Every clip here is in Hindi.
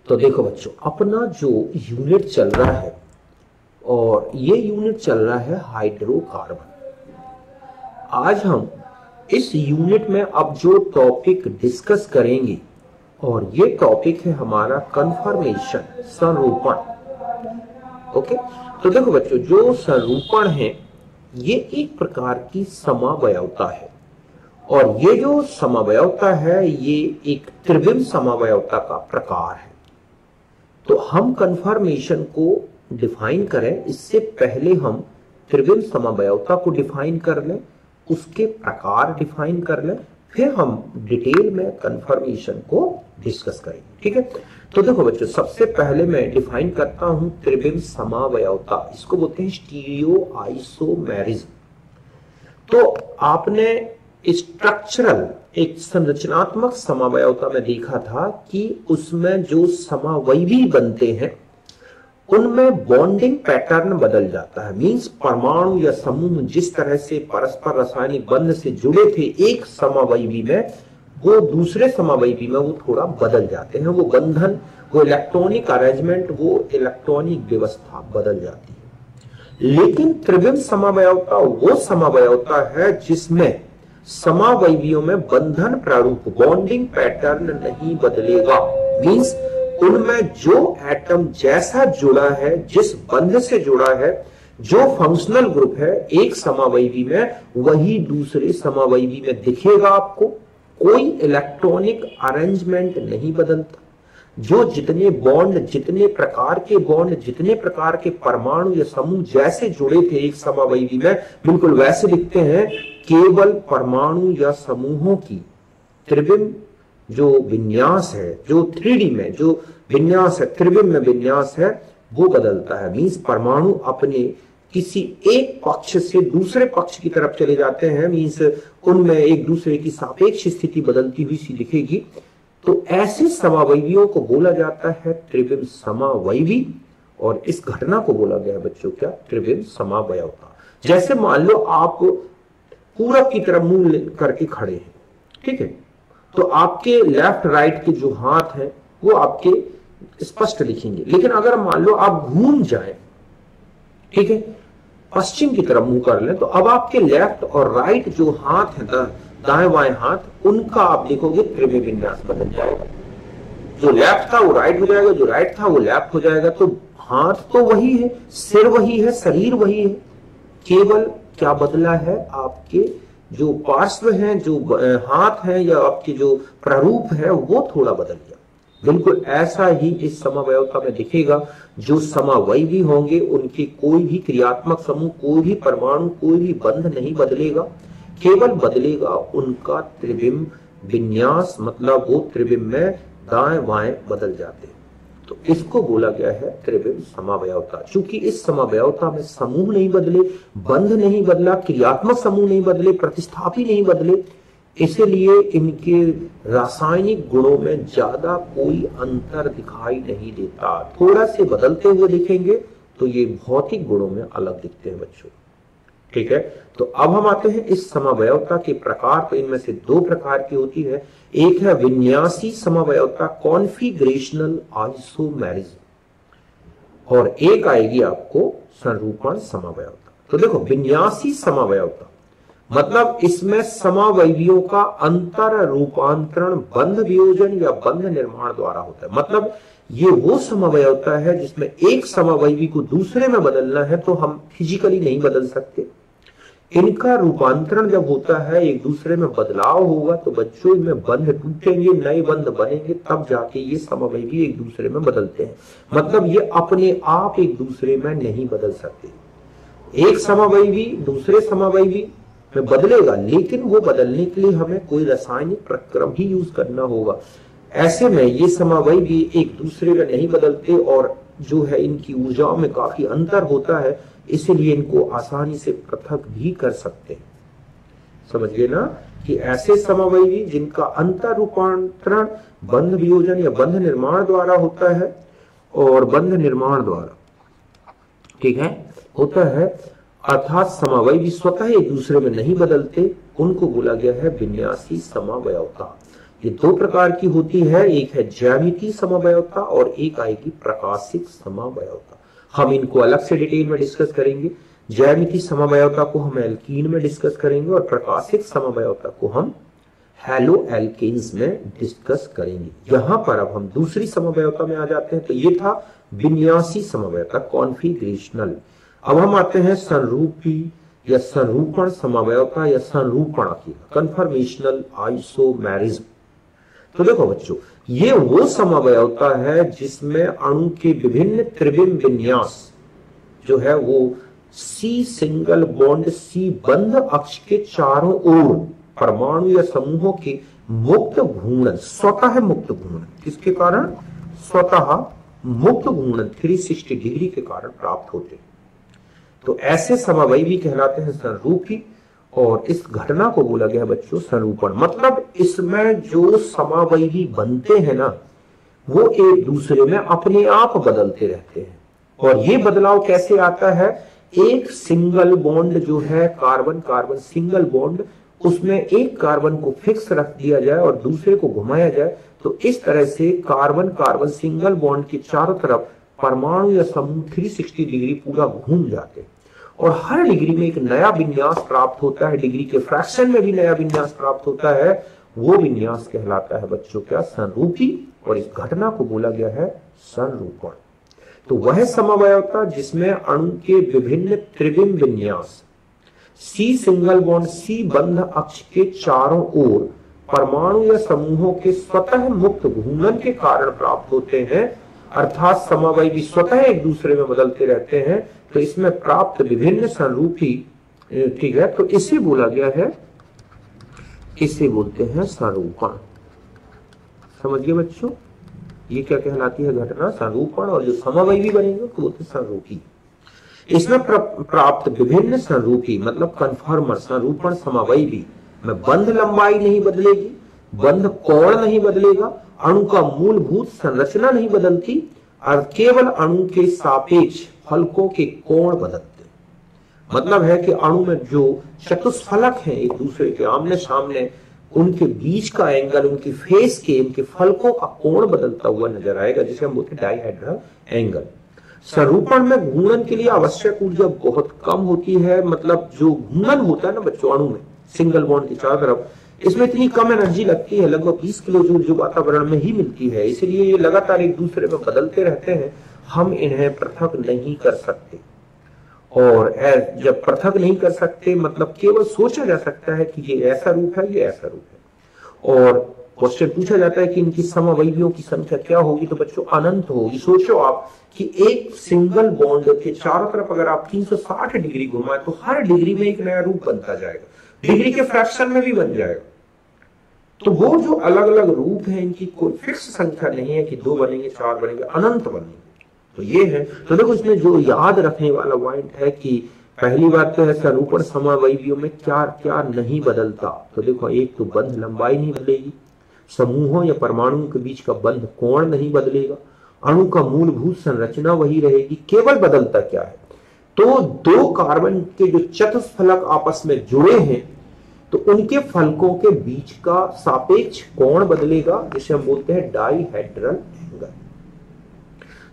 तो देखो बच्चों, अपना जो यूनिट चल रहा है और ये यूनिट चल रहा है हाइड्रोकार्बन। आज हम इस यूनिट में अब जो टॉपिक डिस्कस करेंगे और ये टॉपिक है हमारा कन्फर्मेशन, संरूपण। ओके, तो देखो बच्चों, जो संरूपण है ये एक प्रकार की समावयवता है और ये जो समावयवता है ये एक त्रिविम समावयवता का प्रकार है। तो हम कन्फर्मेशन को डिफाइन करें इससे पहले हम त्रिविम समवयवता को डिफाइन कर लें, उसके प्रकार डिफाइन कर लें, फिर हम डिटेल में कन्फर्मेशन को डिस्कस करेंगे। ठीक है, तो देखो बच्चों, सबसे पहले मैं डिफाइन करता हूं त्रिविम समवयवता। इसको बोलते हैं स्टीरियो आइसोमेरिज्म। तो आपने स्ट्रक्चरल, एक संरचनात्मक समवयवता में देखा था कि उसमें जो समवयवी बनते हैं उनमें बॉन्डिंग पैटर्न बदल जाता है। मींस परमाणु या समूह जिस तरह से परस्पर रासायनिक बंध से जुड़े थे एक समवयवी में, वो दूसरे समवयवी में वो थोड़ा बदल जाते हैं। वो बंधन, वो इलेक्ट्रॉनिक अरेंजमेंट, वो इलेक्ट्रॉनिक व्यवस्था बदल जाती है। लेकिन त्रिविम समवयवता वो समवयवता है जिसमें समवयवियों में बंधन प्रारूप, बॉन्डिंग पैटर्न नहीं बदलेगा। मींस उनमें जो एटम जैसा जुड़ा है, जिस बंध से जुड़ा है, जो फंक्शनल ग्रुप है एक समवयवी में, वही दूसरे समवयवी में दिखेगा आपको। कोई इलेक्ट्रॉनिक अरेंजमेंट नहीं बदलता। जो जितने बॉन्ड, जितने प्रकार के बॉन्ड, जितने प्रकार के परमाणु या समूह जैसे जुड़े थे एक समवयवी में, बिल्कुल वैसे दिखते हैं। केवल परमाणु या समूहों की त्रिविम जो विन्यास है, जो 3D में जो विन्यास है, त्रिविम में विन्यास है, वो बदलता है। मींस परमाणु अपने किसी एक पक्ष से दूसरे पक्ष की तरफ चले जाते हैं। मींस उनमें एक दूसरे की सापेक्ष स्थिति बदलती हुई सी दिखेगी। तो ऐसे समवयवियों को बोला जाता है त्रिविम समवयवी और इस घटना को बोला गया है बच्चों क्या, त्रिविम समवयवता। जैसे मान लो आप पूरब की तरफ मुंह करके खड़े हैं, ठीक है, तो आपके लेफ्ट राइट के जो हाथ हैं वो आपके स्पष्ट दिखेंगे। लेकिन अगर मान लो आप घूम जाएं, ठीक है, पश्चिम की तरफ मुंह कर लें, तो अब आपके लेफ्ट और राइट जो हाथ है, दाएं बाएं हाथ, उनका आप देखोगे त्रिविम विन्यास बदल जाएगा। जो लेफ्ट था वो राइट हो जाएगा, जो राइट था वो लेफ्ट हो जाएगा। तो हाथ तो वही है, सिर वही है, शरीर वही है, केवल क्या बदला है, आपके जो पार्श्व हैं, जो हाथ हैं या आपके जो प्रारूप है वो थोड़ा बदल गया। बिल्कुल ऐसा ही इस समवयवता में दिखेगा। जो समवयवी होंगे उनके कोई भी क्रियात्मक समूह, कोई भी परमाणु, कोई भी बंध नहीं बदलेगा। केवल बदलेगा उनका त्रिविम विन्यास, मतलब वो त्रिविम में दाएं बाएं बदल जाते हैं। तो इसको बोला गया है त्रिविम समवयवता। चूंकि इस समवयवता में समूह नहीं बदले, बंध नहीं बदला, क्रियात्मक समूह नहीं बदले, प्रतिस्थापी नहीं बदले, इसलिए इनके रासायनिक गुणों में ज्यादा कोई अंतर दिखाई नहीं देता। थोड़ा से बदलते हुए दिखेंगे तो ये भौतिक गुणों में अलग दिखते हैं बच्चों। ठीक है, तो अब हम आते हैं इस समवयवता के प्रकार। तो इनमें से दो प्रकार की होती है। एक है विन्यासी समवयवता, कॉन्फिगरेशनल आइसोमेरिज्म, और एक आएगी आपको संरूपण समवयवता। तो देखो, विन्यासी समवयवता मतलब इसमें समवयवियों का अंतर रूपांतरण बंध वियोजन या बंध निर्माण द्वारा होता है। मतलब ये वो समवयवता है जिसमें एक समवयवी को दूसरे में बदलना है तो हम फिजिकली नहीं बदल सकते। इनका रूपांतरण जब होता है, एक दूसरे में बदलाव होगा, तो बच्चों इनमें बंध टूटेंगे, नए बंध बनेंगे, तब जाके ये समवयवी एक दूसरे में बदलते हैं। मतलब ये अपने आप एक दूसरे में नहीं बदल सकते। एक समवयवी दूसरे समवयवी में बदलेगा, लेकिन वो बदलने के लिए हमें कोई रासायनिक प्रक्रम ही यूज करना होगा। ऐसे में ये समवयवी एक दूसरे में नहीं बदलते और जो है इनकी ऊर्जाओं में काफी अंतर होता है, इसलिए इनको आसानी से पृथक भी कर सकते हैं। समझ गए ना कि ऐसे समवयवी जिनका अंतर रूपांतरण बंध वियोजन या बंध निर्माण द्वारा होता है, और बंध निर्माण द्वारा, ठीक है, होता है, अर्थात समवयवी स्वतः एक दूसरे में नहीं बदलते, उनको बोला गया है विन्यासी समवयवता। ये दो प्रकार की होती है, एक है ज्यामितीय समअवयवता और एक आएगी प्रकाशिक समअवयवता। हम इनको अलग से डिटेल में डिस्कस करेंगे। ज्यामितीय समअवयवता को हम एल्कीन में डिस्कस करेंगे और प्रकाशिक समअवयवता को हम हेलो एल्केन्स में डिस्कस करेंगे। यहां पर अब हम दूसरी समअवयवता में आ जाते हैं। तो ये था विन्यासी समअवयवता, कॉन्फिगरेशनल। अब हम आते हैं संरूपी या संरूपण समअवयवता या संरूपण की, कन्फर्मेशनल आइसोमेरिज्म। तो देखो बच्चों, ये वो समअवयवता है जिसमें अणु के विभिन्न त्रिविम विन्यास जो है वो सी सिंगल बॉन्ड सी बंध अक्ष के चारों ओर परमाणु या समूहों के मुक्त घूर्णन, स्वतः मुक्त घूर्णन, किसके कारण? स्वतः मुक्त घूर्णन 360 डिग्री के कारण प्राप्त होते हैं। तो ऐसे समअवयवी कहलाते हैं संरूपी, और इस घटना को बोला गया बच्चों संरूपण। मतलब इसमें जो समअवयवी बनते हैं ना, वो एक दूसरे में अपने आप बदलते रहते हैं। और ये बदलाव कैसे आता है? एक सिंगल बॉन्ड जो है कार्बन कार्बन सिंगल बॉन्ड, उसमें एक कार्बन को फिक्स रख दिया जाए और दूसरे को घुमाया जाए, तो इस तरह से कार्बन कार्बन सिंगल बॉन्ड के चारों तरफ परमाणु या समूह 360 डिग्री पूरा घूम जाते हैं और हर डिग्री में एक नया विन्यास प्राप्त होता है, डिग्री के फ्रैक्शन में भी नया विन्यास प्राप्त होता है। वो विन्यास कहलाता है बच्चों क्या? संरूपी, और इस घटना को बोला गया है संरूपण। तो वह समअवयवता जिसमें अणु के विभिन्न त्रिविम विन्यास सी सिंगल बॉन्ड सी बंध अक्ष के चारों ओर परमाणु या समूहों के स्वतः मुक्त घूर्णन के कारण प्राप्त होते हैं, अर्थात समअवयवी स्वतः एक दूसरे में बदलते रहते हैं। तो इसमें प्राप्त विभिन्न संरूपी, ठीक है, तो इसे बोला गया है, इसे बोलते हैं संरूपण। समझिए बच्चों, ये क्या कहलाती है घटना? संरूपण। और जो समअवयवी बनेंगे तो बोलते हैं संरूपी। इसमें प्राप्त विभिन्न संरूपी मतलब कन्फर्मर संरूपण समअवयवी में बंध लंबाई नहीं बदलेगी, बंध कोण नहीं बदलेगा, अणु का मूलभूत संरचना नहीं बदलती, और केवल अणु के सापेक्ष फलकों के कोण बदलते। मतलब है कि अणु में जो चतुष्फलक हैं एक दूसरे के आमने सामने, उनके बीच का एंगल, उनकी फेस के, उनके फलकों का कोण बदलता हुआ नजर आएगा, जिसे हम बोलते हैं डाइहेड्रल एंगल। संरूपण में घूर्णन के लिए आवश्यक ऊर्जा बहुत कम होती है। मतलब जो घूर्णन होता है ना बच्चों अणु में सिंगल बॉन्ड की चारों तरफ, इसमें इतनी कम एनर्जी लगती है, लगभग 20 किलो जूल जो वातावरण में ही मिलती है। इसलिए ये लगातार एक दूसरे में बदलते रहते हैं, हम इन्हें पृथक नहीं कर सकते। और जब पृथक नहीं कर सकते मतलब केवल सोचा जा सकता है कि ये ऐसा रूप है, ये ऐसा रूप है। और क्वेश्चन पूछा जाता है कि इनकी समअवयवियों की संख्या क्या होगी? तो बच्चों अनंत होगी। सोचो आप कि एक सिंगल बॉन्ड के चारों तरफ अगर आप 360 डिग्री घुमाए तो हर डिग्री में एक नया रूप बनता जाएगा, डिग्री के फ्रैक्शन में भी बन जाएगा। तो वो जो अलग अलग रूप है इनकी कोई फिक्स संख्या नहीं है कि 2 बनेंगे, 4 बनेंगे, अनंत बनेंगे। तो ये है। तो देखो इसमें जो याद रखने वाला पॉइंट है कि पहली बात तो है संरूपण समअवयवियों में क्या क्या नहीं बदलता। तो देखो एक तो बंध लंबाई नहीं बदलेगी, समूहों या परमाणुओं के बीच का बंध कोण नहीं बदलेगा, अणु का मूलभूत संरचना वही रहेगी। केवल बदलता क्या है? तो 2 कार्बन के जो चतुष्फलक आपस में जुड़े हैं तो उनके फलकों के बीच का सापेक्ष कोण बदलेगा, जिसे हम बोलते हैं डाइहेड्रल एंगल।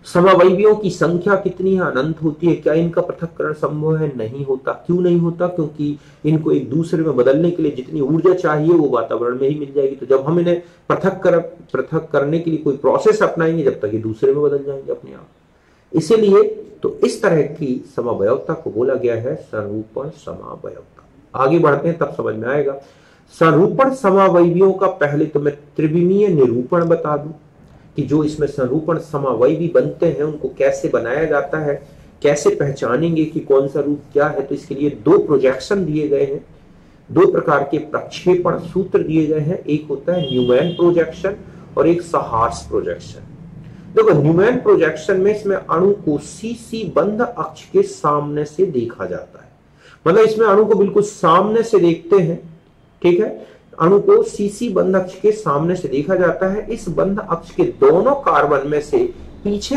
समअवयवियों की संख्या कितनी है? अनंत होती है। क्या इनका पृथक्करण संभव है? नहीं होता। क्यों नहीं होता? क्योंकि इनको एक दूसरे में बदलने के लिए जितनी ऊर्जा चाहिए वो वातावरण में ही मिल जाएगी। तो जब हम इन्हें पृथक करने के लिए कोई प्रोसेस अपनाएंगे, जब तक ये दूसरे में बदल जाएंगे अपने आप। इसीलिए तो इस तरह की समअवयवता को बोला गया है संरूपण समअवयवता। आगे बढ़ते हैं तब समझ में आएगा। संरूपण समअवयवियों का पहले तो मैं त्रिविमीय निरूपण बता दूं कि जो इसमें संरूपण समअवयवी बनते हैं उनको कैसे बनाया जाता है, कैसे पहचानेंगे कि कौन सा रूप क्या है। तो इसके लिए 2 प्रोजेक्शन दिए गए हैं, 2 प्रकार के प्रक्षेपण सूत्र दिए गए हैं। एक होता है न्यूमैन प्रोजेक्शन और एक सहार्स प्रोजेक्शन। देखो न्यूमैन प्रोजेक्शन में इसमें अणु को सीसी बंध अक्ष के सामने से देखा जाता है। मतलब इसमें अणु को बिल्कुल सामने से देखते हैं, ठीक है। अणु को सीसी बंध अक्ष के सामने से देखा जाता है। इस बंध अक्ष के दोनों कार्बन में से पीछे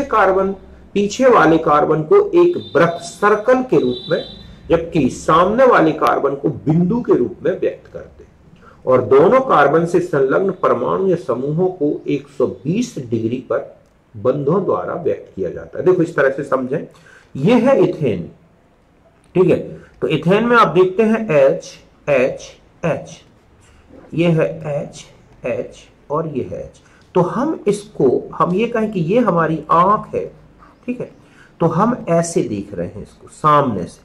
वाले कार्बन को एक वृत्त सर्कल के रूप में, जबकि सामने वाले कार्बन को बिंदु के रूप में व्यक्त करते हैं। और दोनों कार्बन से संलग्न परमाणु या समूहों को 120 डिग्री पर बंधों द्वारा व्यक्त किया जाता है। देखो इस तरह से समझें, यह है इथेन, ठीक है। तो इथेन में आप देखते हैं H H H, ये है H H और ये है H। तो हम इसको, हम ये कहें कि ये हमारी आंख है, ठीक है। तो हम ऐसे देख रहे हैं इसको सामने से,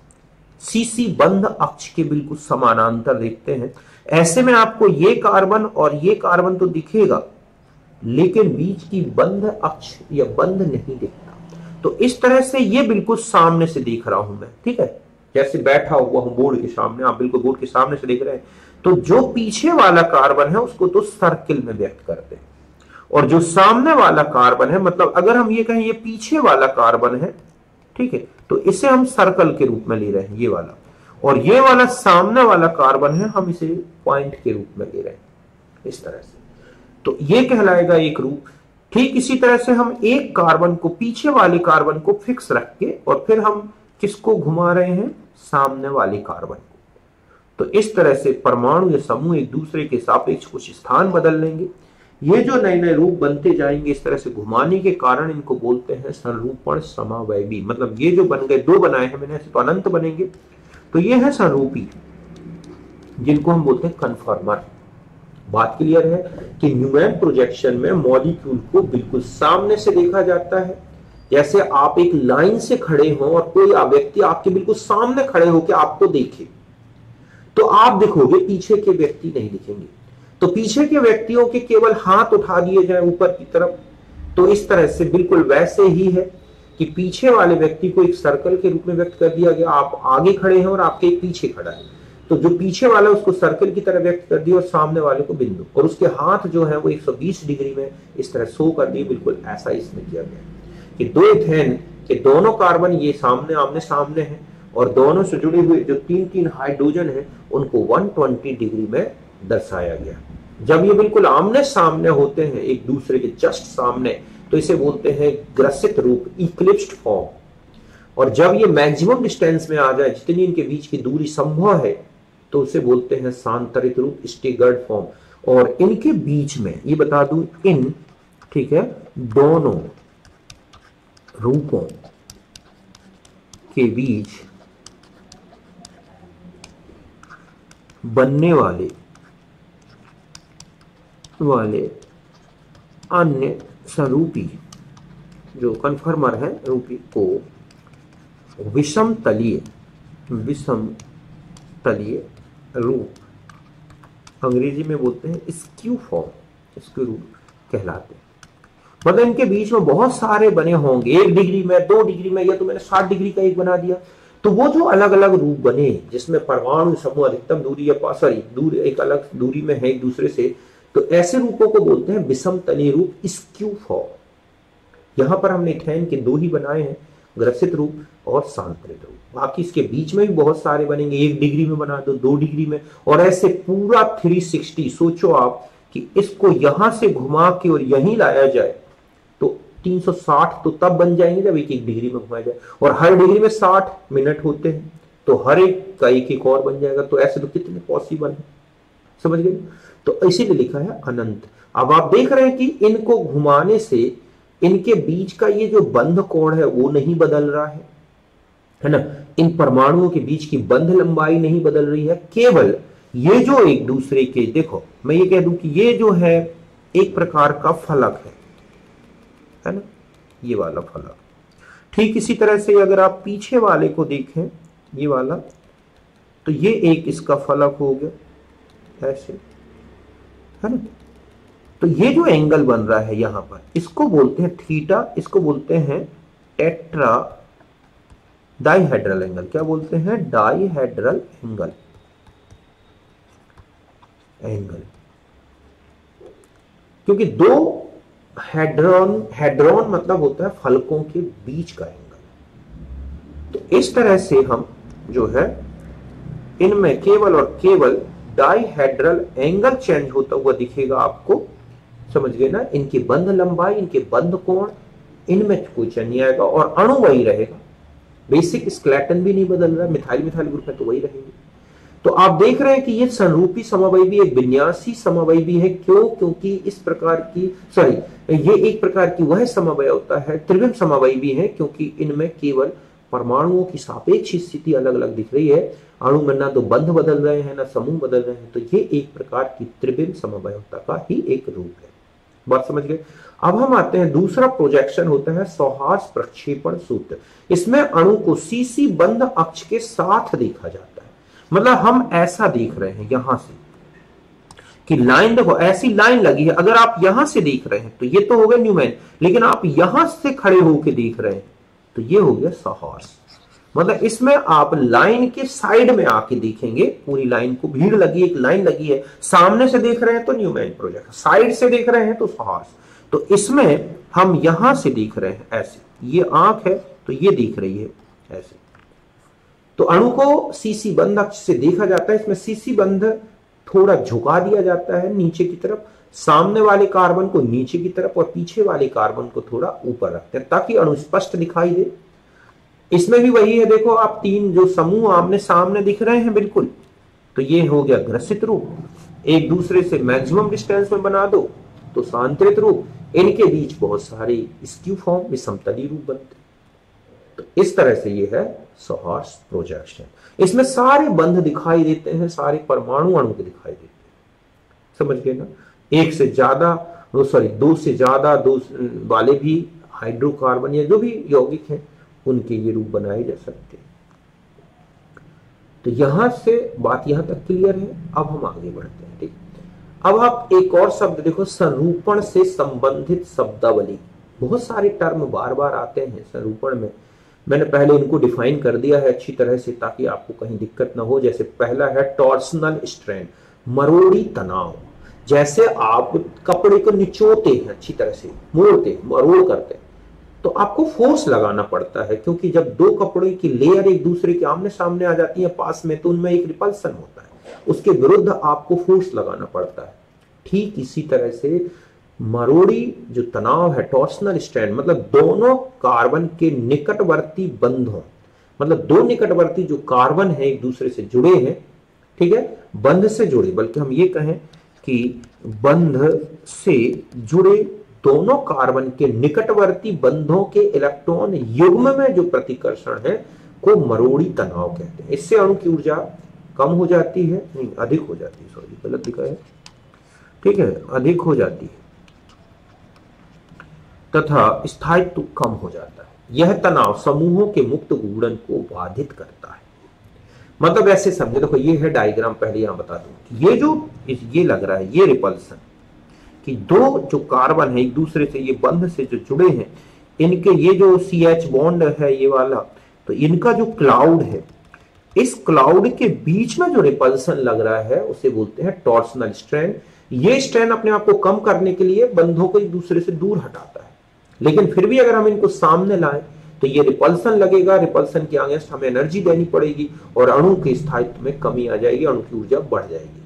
सीसी बंध अक्ष के बिल्कुल समानांतर देखते हैं। ऐसे में आपको ये कार्बन और ये कार्बन तो दिखेगा, लेकिन बीच की बंध अक्ष या बंध नहीं दिखता। तो इस तरह से ये बिल्कुल सामने से देख रहा हूं मैं, ठीक है, जैसे बैठा हुआ हूं बोर्ड के सामने, आप बिल्कुल बोर्ड के सामने से देख रहे हैं। तो जो पीछे वाला कार्बन है उसको तो सर्किल में व्यक्त करते हैं, और जो सामने वाला कार्बन है, मतलब अगर हम ये कहें ये पीछे वाला कार्बन है, ठीक है, तो इसे हम सर्कल के रूप में ले रहे हैं, ये वाला, और ये वाला सामने वाला कार्बन है, हम इसे पॉइंट के रूप में ले रहे हैं, इस तरह से। तो ये कहलाएगा एक रूप। ठीक इसी तरह से हम एक कार्बन को, पीछे वाले कार्बन को फिक्स रख के, और फिर हम किसको घुमा रहे हैं, सामने वाले कार्बन को। तो इस तरह से परमाणु या समूह एक दूसरे के सापेक्ष कुछ स्थान बदल लेंगे। ये जो नए नए रूप बनते जाएंगे इस तरह से घुमाने के कारण, इनको बोलते हैं संरूपण समावयवी। मतलब ये जो बन गए, दो बनाए हैं मैंने, ऐसे तो अनंत बनेंगे। तो ये है संरूपी, जिनको हम बोलते हैं कन्फर्मर। बात क्लियर है कि न्यूमैन प्रोजेक्शन में मॉलिक्यूल को बिल्कुल सामने से देखा जाता है। जैसे आप एक लाइन से खड़े हो और कोई व्यक्ति आपके बिल्कुल सामने खड़े होकर आपको देखे, तो आप दिखोगे, पीछे के व्यक्ति नहीं दिखेंगे। तो पीछे के व्यक्तियों के केवल हाथ उठा दिए जाए ऊपर की तरफ। तो इस तरह से बिल्कुल वैसे ही है कि पीछे वाले व्यक्ति को एक सर्कल के रूप में व्यक्त कर दिया गया। आप आगे खड़े हैं और आपके पीछे खड़ा है, तो जो पीछे वाला उसको सर्कल की तरह व्यक्त कर दिया, और सामने वाले को बिंदु, और उसके हाथ जो है वो 120 डिग्री में इस तरह शो कर दिए। बिल्कुल ऐसा इसमें किया गया कि दो इथेन के दोनों कार्बन ये सामने आमने सामने हैं, और दोनों से जुड़े हुए जो तीन तीन हाइड्रोजन है उनको 120 डिग्री में दर्शाया गया। जब ये बिल्कुल आमने सामने होते हैं, एक दूसरे के जस्ट सामने, तो इसे बोलते हैं ग्रसित रूप, इक्लिप्स्ड फॉर्म। और जब ये मैक्सिमम डिस्टेंस में आ जाए, जितनी इनके बीच की दूरी संभव है, तो उसे बोलते हैं सांतरित रूप, स्टिगर्ड फॉर्म। और इनके बीच में ये बता दूं, इन, ठीक है, दोनों रूपों के बीच बनने वाले अन्य स्वरूपी जो कन्फर्मर है रूपी को विषम तलीय रूप अंग्रेजी में बोलते हैं स्क्यू फॉर्म, स्क्यू रूप कहलाते हैं। मतलब इनके बीच में बहुत सारे बने होंगे, 1 डिग्री में, 2 डिग्री में, या तो मैंने 60 डिग्री का एक बना दिया। तो वो जो अलग अलग रूप बने, जिसमें परमाणु समूह अधिकतम दूरी या दूर एक अलग दूरी में है एक दूसरे से, तो ऐसे रूपों को बोलते हैं विषम तलीय रूप, स्क्यू फॉर्म। यहां पर हमने इथेन के 2 ही बनाए हैं, ग्रसित रूप और सांतरित रूप। बाकी इसके बीच में भी बहुत सारे बनेंगे, 1 डिग्री में बना दो, 2 डिग्री में, और ऐसे पूरा 360। सोचो आप कि इसको यहां से घुमा के और यहीं लाया जाए, तो 360 तो तब बन जाएंगे जब 1 डिग्री में घुमाया जाए, और हर डिग्री में 60 मिनट होते हैं, तो हर एक का एक और बन जाएगा। तो ऐसे तो कितने पॉसिबल है, समझ गए। तो इसीलिए लिखा है अनंत। अब आप देख रहे हैं कि इनको घुमाने से इनके बीच का ये जो बंध कोण है वो नहीं बदल रहा है ना। इन परमाणुओं के बीच की बंध लंबाई नहीं बदल रही है, केवल ये जो एक दूसरे के, देखो मैं ये कह दूं कि ये जो है एक प्रकार का फलक है ना, ये वाला फलक। ठीक इसी तरह से अगर आप पीछे वाले को देखें, ये वाला, तो ये एक इसका फलक हो गया ऐसे, है ना। तो ये जो एंगल बन रहा है यहां पर, इसको बोलते हैं थीटा, इसको बोलते हैं टेट्रा डाइहेड्रल एंगल। क्या बोलते हैं? Dihedral angle. क्योंकि दो हेड्रॉन मतलब होता है फलकों के बीच का एंगल। तो इस तरह से हम जो है इनमें केवल और केवल डाइहेड्रल एंगल चेंज होता हुआ दिखेगा आपको, समझ गए ना। इनकी बंध लंबाई, इनके बंध कोण, इनमें कोई चेंज नहीं आएगा, और अणु वही रहेगा। बेसिक स्केलेटन भी नहीं बदल रहा है, मिथाइल ग्रुप है तो वही रहेंगे। तो आप देख रहे हैं कि ये संरूपी समवयवी एक विन्यासी समवयवी है। क्यों? क्योंकि इस प्रकार की ये एक प्रकार की वह समवय होता है, त्रिविम समवयवी है, क्योंकि इनमें केवल परमाणुओं की सापेक्ष स्थिति अलग अलग दिख रही है। अणु में ना तो बंध बदल रहे हैं ना समूह बदल रहे हैं, तो ये एक प्रकार की त्रिविम समवयवता का ही एक रूप है। बात समझ गए? अब हम आते हैं, दूसरा प्रोजेक्शन होता है सौहार्द प्रक्षेपण सूत्र। इसमें अणु को सीसी बंध अक्ष के साथ देखा जाता है। मतलब हम ऐसा देख रहे हैं यहां से कि लाइन, देखो ऐसी लाइन लगी है, अगर आप यहां से देख रहे हैं तो ये तो हो गया न्यूमैन, लेकिन आप यहां से खड़े होकर देख रहे हैं तो ये हो गया सौहार्द। मतलब इसमें आप लाइन के साइड में आके देखेंगे, पूरी लाइन को, भीड़ लगी, एक लाइन लगी है, सामने से देख रहे हैं तो न्यूमैन प्रोजेक्शन, साइड से देख रहे हैं तो सौहार्द। तो इसमें हम यहां से देख रहे हैं ऐसे, ये आंख है तो ये दिख रही है ऐसे, तो अणु को सीसी बंध अक्ष से देखा जाता है। इसमें सीसी बंध थोड़ा झुका दिया जाता है नीचे की तरफ, सामने वाले कार्बन को नीचे की तरफ और पीछे वाले कार्बन को थोड़ा ऊपर रखते हैं ताकि अणु स्पष्ट दिखाई दे। इसमें भी वही है, देखो आप तीन जो समूह आमने सामने दिख रहे हैं बिल्कुल, तो ये हो गया ग्रसित रूप। एक दूसरे से मैक्सिमम डिस्टेंस में बना दो तो सांतरित रूप, इनके बीच बहुत सारे स्क्यू फॉर्म, विषमतली रूप बनते। तो इस तरह से ये है सौहार्द प्रोजेक्शन। इसमें सारे बंध दिखाई देते हैं, सारे परमाणु अणु के दिखाई देते हैं। समझ गए ना? एक से ज्यादा, दो से ज्यादा, दो वाले भी हाइड्रोकार्बन या जो भी यौगिक हैं उनके ये रूप बनाए जा सकते हैं। तो यहां से बात यहां तक क्लियर है। अब हम आगे बढ़ते हैं। ठीक, अब आप एक और शब्द देखो, संरूपण से संबंधित शब्दावली। बहुत सारे टर्म बार बार आते हैं संरूपण में, मैंने पहले इनको डिफाइन कर दिया है अच्छी तरह से ताकि आपको कहीं दिक्कत ना हो। जैसे पहला है टॉर्सनल स्ट्रेन, मरोड़ी तनाव। जैसे आप कपड़े को निचोड़ते हैं, अच्छी तरह से मोड़ते, मरोड़ करते हैं, तो आपको फोर्स लगाना पड़ता है, क्योंकि जब दो कपड़े की लेयर एक दूसरे के आमने सामने आ जाती है पास में, तो उनमें एक रिपल्सन होता है, उसके विरुद्ध आपको फोर्स लगाना पड़ता है। ठीक इसी तरह से मरोड़ी जो तनाव है, टॉर्सनल स्ट्रेन, मतलब दोनों कार्बन के निकटवर्ती बंधों, मतलब दो निकटवर्ती जो कार्बन है एक दूसरे से जुड़े हैं, ठीक है, बंध से जुड़े, बल्कि हम ये कहें कि बंध से जुड़े दोनों कार्बन के निकटवर्ती बंधों के इलेक्ट्रॉन युग्म में जो प्रतिकर्षण है को मरोड़ी तनाव कहते हैं। इससे अणु की ऊर्जा कम हो जाती है, नहीं अधिक हो जाती है, सॉरी गलत लिखा है, ठीक है, अधिक हो जाती है तथा स्थायित्व कम हो जाता है। यह तनाव समूहों के मुक्त घूर्णन को बाधित करता है। मतलब ऐसे समझे, देखो ये है डायग्राम, पहले यहां बता दूं, ये जो ये लग रहा है, ये रिपल्सन कि दो जो कार्बन है एक दूसरे से ये बंध से जो जुड़े हैं, इनके ये जो CH बॉन्ड है ये वाला, तो इनका जो क्लाउड है, इस क्लाउड के बीच में जो रिपल्सन लग रहा है उसे बोलते हैं टॉर्सनल स्ट्रेन। ये स्ट्रेन अपने आप को कम करने के लिए बंधों को एक दूसरे से दूर हटाता है, लेकिन फिर भी अगर हम इनको सामने लाएं तो ये रिपल्सन लगेगा, रिपल्सन के अगेंस्ट हमें एनर्जी देनी पड़ेगी और अणु के स्थायित्व में कमी आ जाएगी, अणु की ऊर्जा बढ़ जाएगी।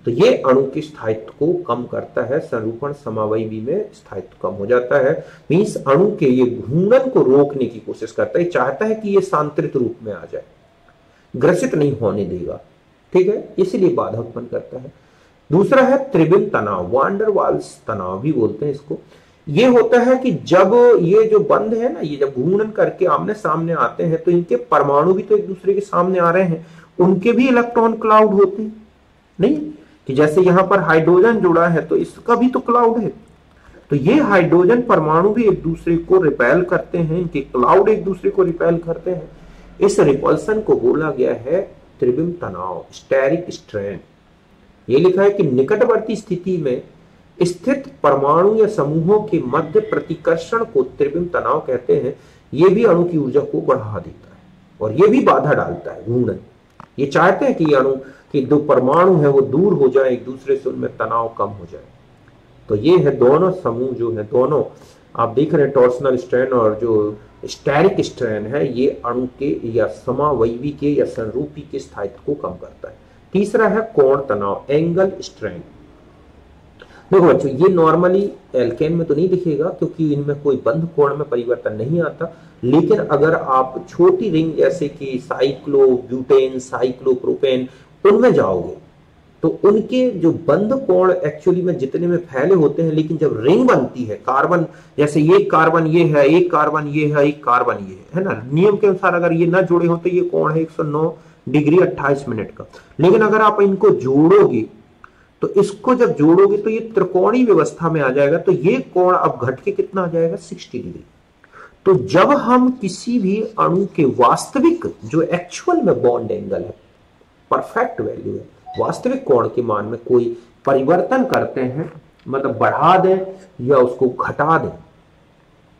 तो ये अणु के स्थायित्व को कम करता है, संरूपण समवयवी में स्थायित्व कम हो जाता है, मींस अणु के ये घूर्णन को रोकने की कोशिश करता है, चाहता है कि ये सांतरित रूप में आ जाए, ग्रसित नहीं होने देगा, ठीक है, इसलिए बाधा उत्पन्न करता है। दूसरा है त्रिविम तनाव, वांडर वाल्स तनाव भी बोलते हैं इसको। ये होता है कि जब ये जो बंध है ना, ये जब घूर्णन करके आमने सामने आते हैं तो इनके परमाणु भी तो एक दूसरे के सामने आ रहे हैं, उनके भी इलेक्ट्रॉन क्लाउड होते हैं, नहीं कि जैसे यहां पर हाइड्रोजन जुड़ा है तो इसका भी तो क्लाउड है, तो ये हाइड्रोजन परमाणु भी एक दूसरे को रिपेल करते हैं, इनके क्लाउड एक दूसरे को रिपेल करते हैं। इस रिपल्सन को बोला गया है त्रिविम तनाव, स्टेरिक स्ट्रेन। ये लिखा है कि निकटवर्ती स्थिति में स्थित परमाणु या समूहों के मध्य प्रतिकर्षण को त्रिविम तनाव कहते हैं। ये भी अणु की ऊर्जा को बढ़ा देता है और ये भी बाधा डालता है घूर्णन। ये चाहते हैं कि अणु के दो परमाणु है वो दूर हो जाए एक दूसरे से, उनमें तनाव कम हो जाए। तो ये है दोनों समूह जो है, दोनों आप देख रहे हैं टॉर्सनल स्ट्रेन और जो स्टेरिक स्ट्रेन है, ये अणु के या समवयवी के या संरूपी के स्थायित्व को कम करता है। तीसरा है कोण तनाव, एंगल स्ट्रेन। देखो बच्चों, ये नॉर्मली एल्केन में तो नहीं दिखेगा क्योंकि इनमें कोई बंध कोण में परिवर्तन नहीं आता, लेकिन अगर आप छोटी रिंग जैसे कि साइक्लोब्यूटेन, साइक्लोप्रोपेन, उनमें जाओगे तो उनके जो बंध कोण एक्चुअली में जितने में फैले होते हैं, लेकिन जब रिंग बनती है कार्बन, जैसे ये कार्बन ये है, एक कार्बन ये है, एक कार्बन ये है ना, नियम के अनुसार अगर ये ना जुड़े हो तो ये कोण है 109 डिग्री 28 मिनट का। लेकिन अगर आप इनको जोड़ोगे तो इसको जब जोड़ोगे तो ये त्रिकोणीय व्यवस्था में आ जाएगा, तो ये कोण अब घट के कितना आ जाएगा 60 डिग्री। तो जब हम किसी भी अणु के वास्तविक जो एक्चुअल में बॉन्ड एंगल है, परफेक्ट वैल्यू है, वास्तविक कोण के मान में कोई परिवर्तन करते हैं, मतलब बढ़ा दें या उसको घटा दें,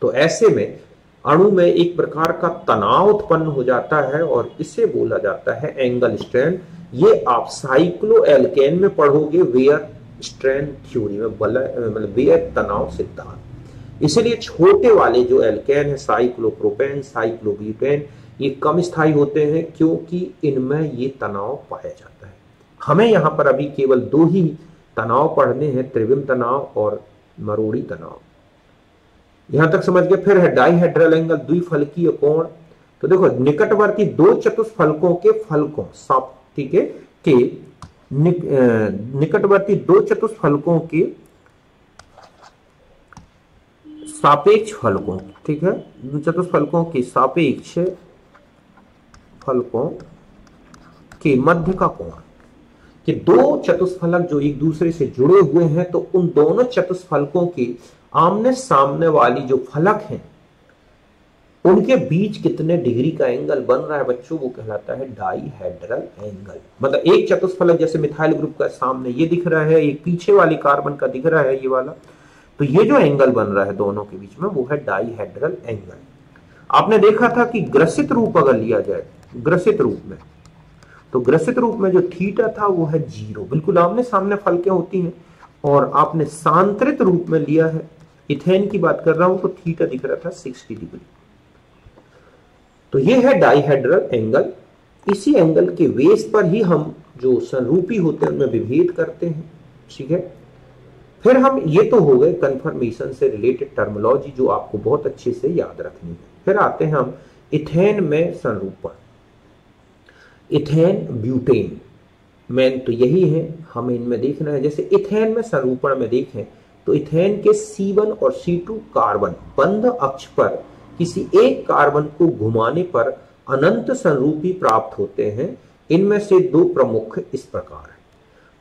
तो ऐसे में अणु में एक प्रकार का तनाव उत्पन्न हो जाता है और इसे बोला जाता है एंगल स्ट्रेन। ये आप साइक्लो एल्केन में पढ़ोगे, वेयर स्ट्रेन थ्योरी में, मतलब वेयर तनाव सिद्धांत। इसलिए छोटे वाले जो एल्केन है, साइक्लोप्रोपेन, साइक्लोब्यूटेन, ये कम स्थायी होते हैं क्योंकि इनमें ये तनाव पाया जाता है। हमें यहां पर अभी केवल दो ही तनाव पढ़ने हैं, त्रिविम तनाव और मरोड़ी तनाव। यहां तक समझ गए। फिर है डाइहेड्रल एंगल, द्विफलकीय कोण। तो देखो, निकटवर्ती दो चतुष्फलकों के फलकों, ठीक है, के निकटवर्ती दो चतुष्फलकों के सापेक्ष फलकों, ठीक है, चतुष्फलकों के सापेक्ष फलकों के मध्य का कोण, कि दो चतुष्फलक जो एक दूसरे से जुड़े हुए हैं, तो उन दोनों चतुष्फलकों के आमने सामने वाली जो फलक हैं उनके बीच कितने डिग्री का एंगल बन रहा है बच्चों, वो कहलाता है डाइहेड्रल एंगल। मतलब एक चतुष्फलक जैसे मिथाइल ग्रुप का सामने ये दिख रहा है, एक पीछे वाली कार्बन का दिख रहा है ये वाला, तो ये जो एंगल बन रहा है दोनों के बीच में वो है डाइहेड्रल एंगल। आपने देखा था कि ग्रसित रूप अगर लिया जाए, ग्रसित रूप में, तो ग्रसित रूप में जो थीटा था वो है 0, बिल्कुल आमने सामने फलकें होती हैं। और आपने सांतरित रूप में लिया है, इथेन की बात कर रहा हूं, तो थीटा दिख रहा था 60 डिग्री। तो ये है डाइहेड्रल एंगल। इसी एंगल के बेस पर ही हम जो संरूपी होते हैं उनमें विभेद करते हैं, ठीक है। फिर हम, ये तो हो गए कंफर्मेशन से रिलेटेड टर्मिनोलॉजी जो आपको बहुत अच्छे से याद रखनी है। फिर आते हैं हम इथेन में संरूपण, इथेन ब्यूटेन, मेन तो यही है हमें इनमें देखना है। जैसे इथेन में संरूपण में देखें तो इथेन के C1 और C2 कार्बन बंध अक्ष पर किसी एक कार्बन को घुमाने पर अनंत संरूपी प्राप्त होते हैं। इनमें से दो प्रमुख इस प्रकार है,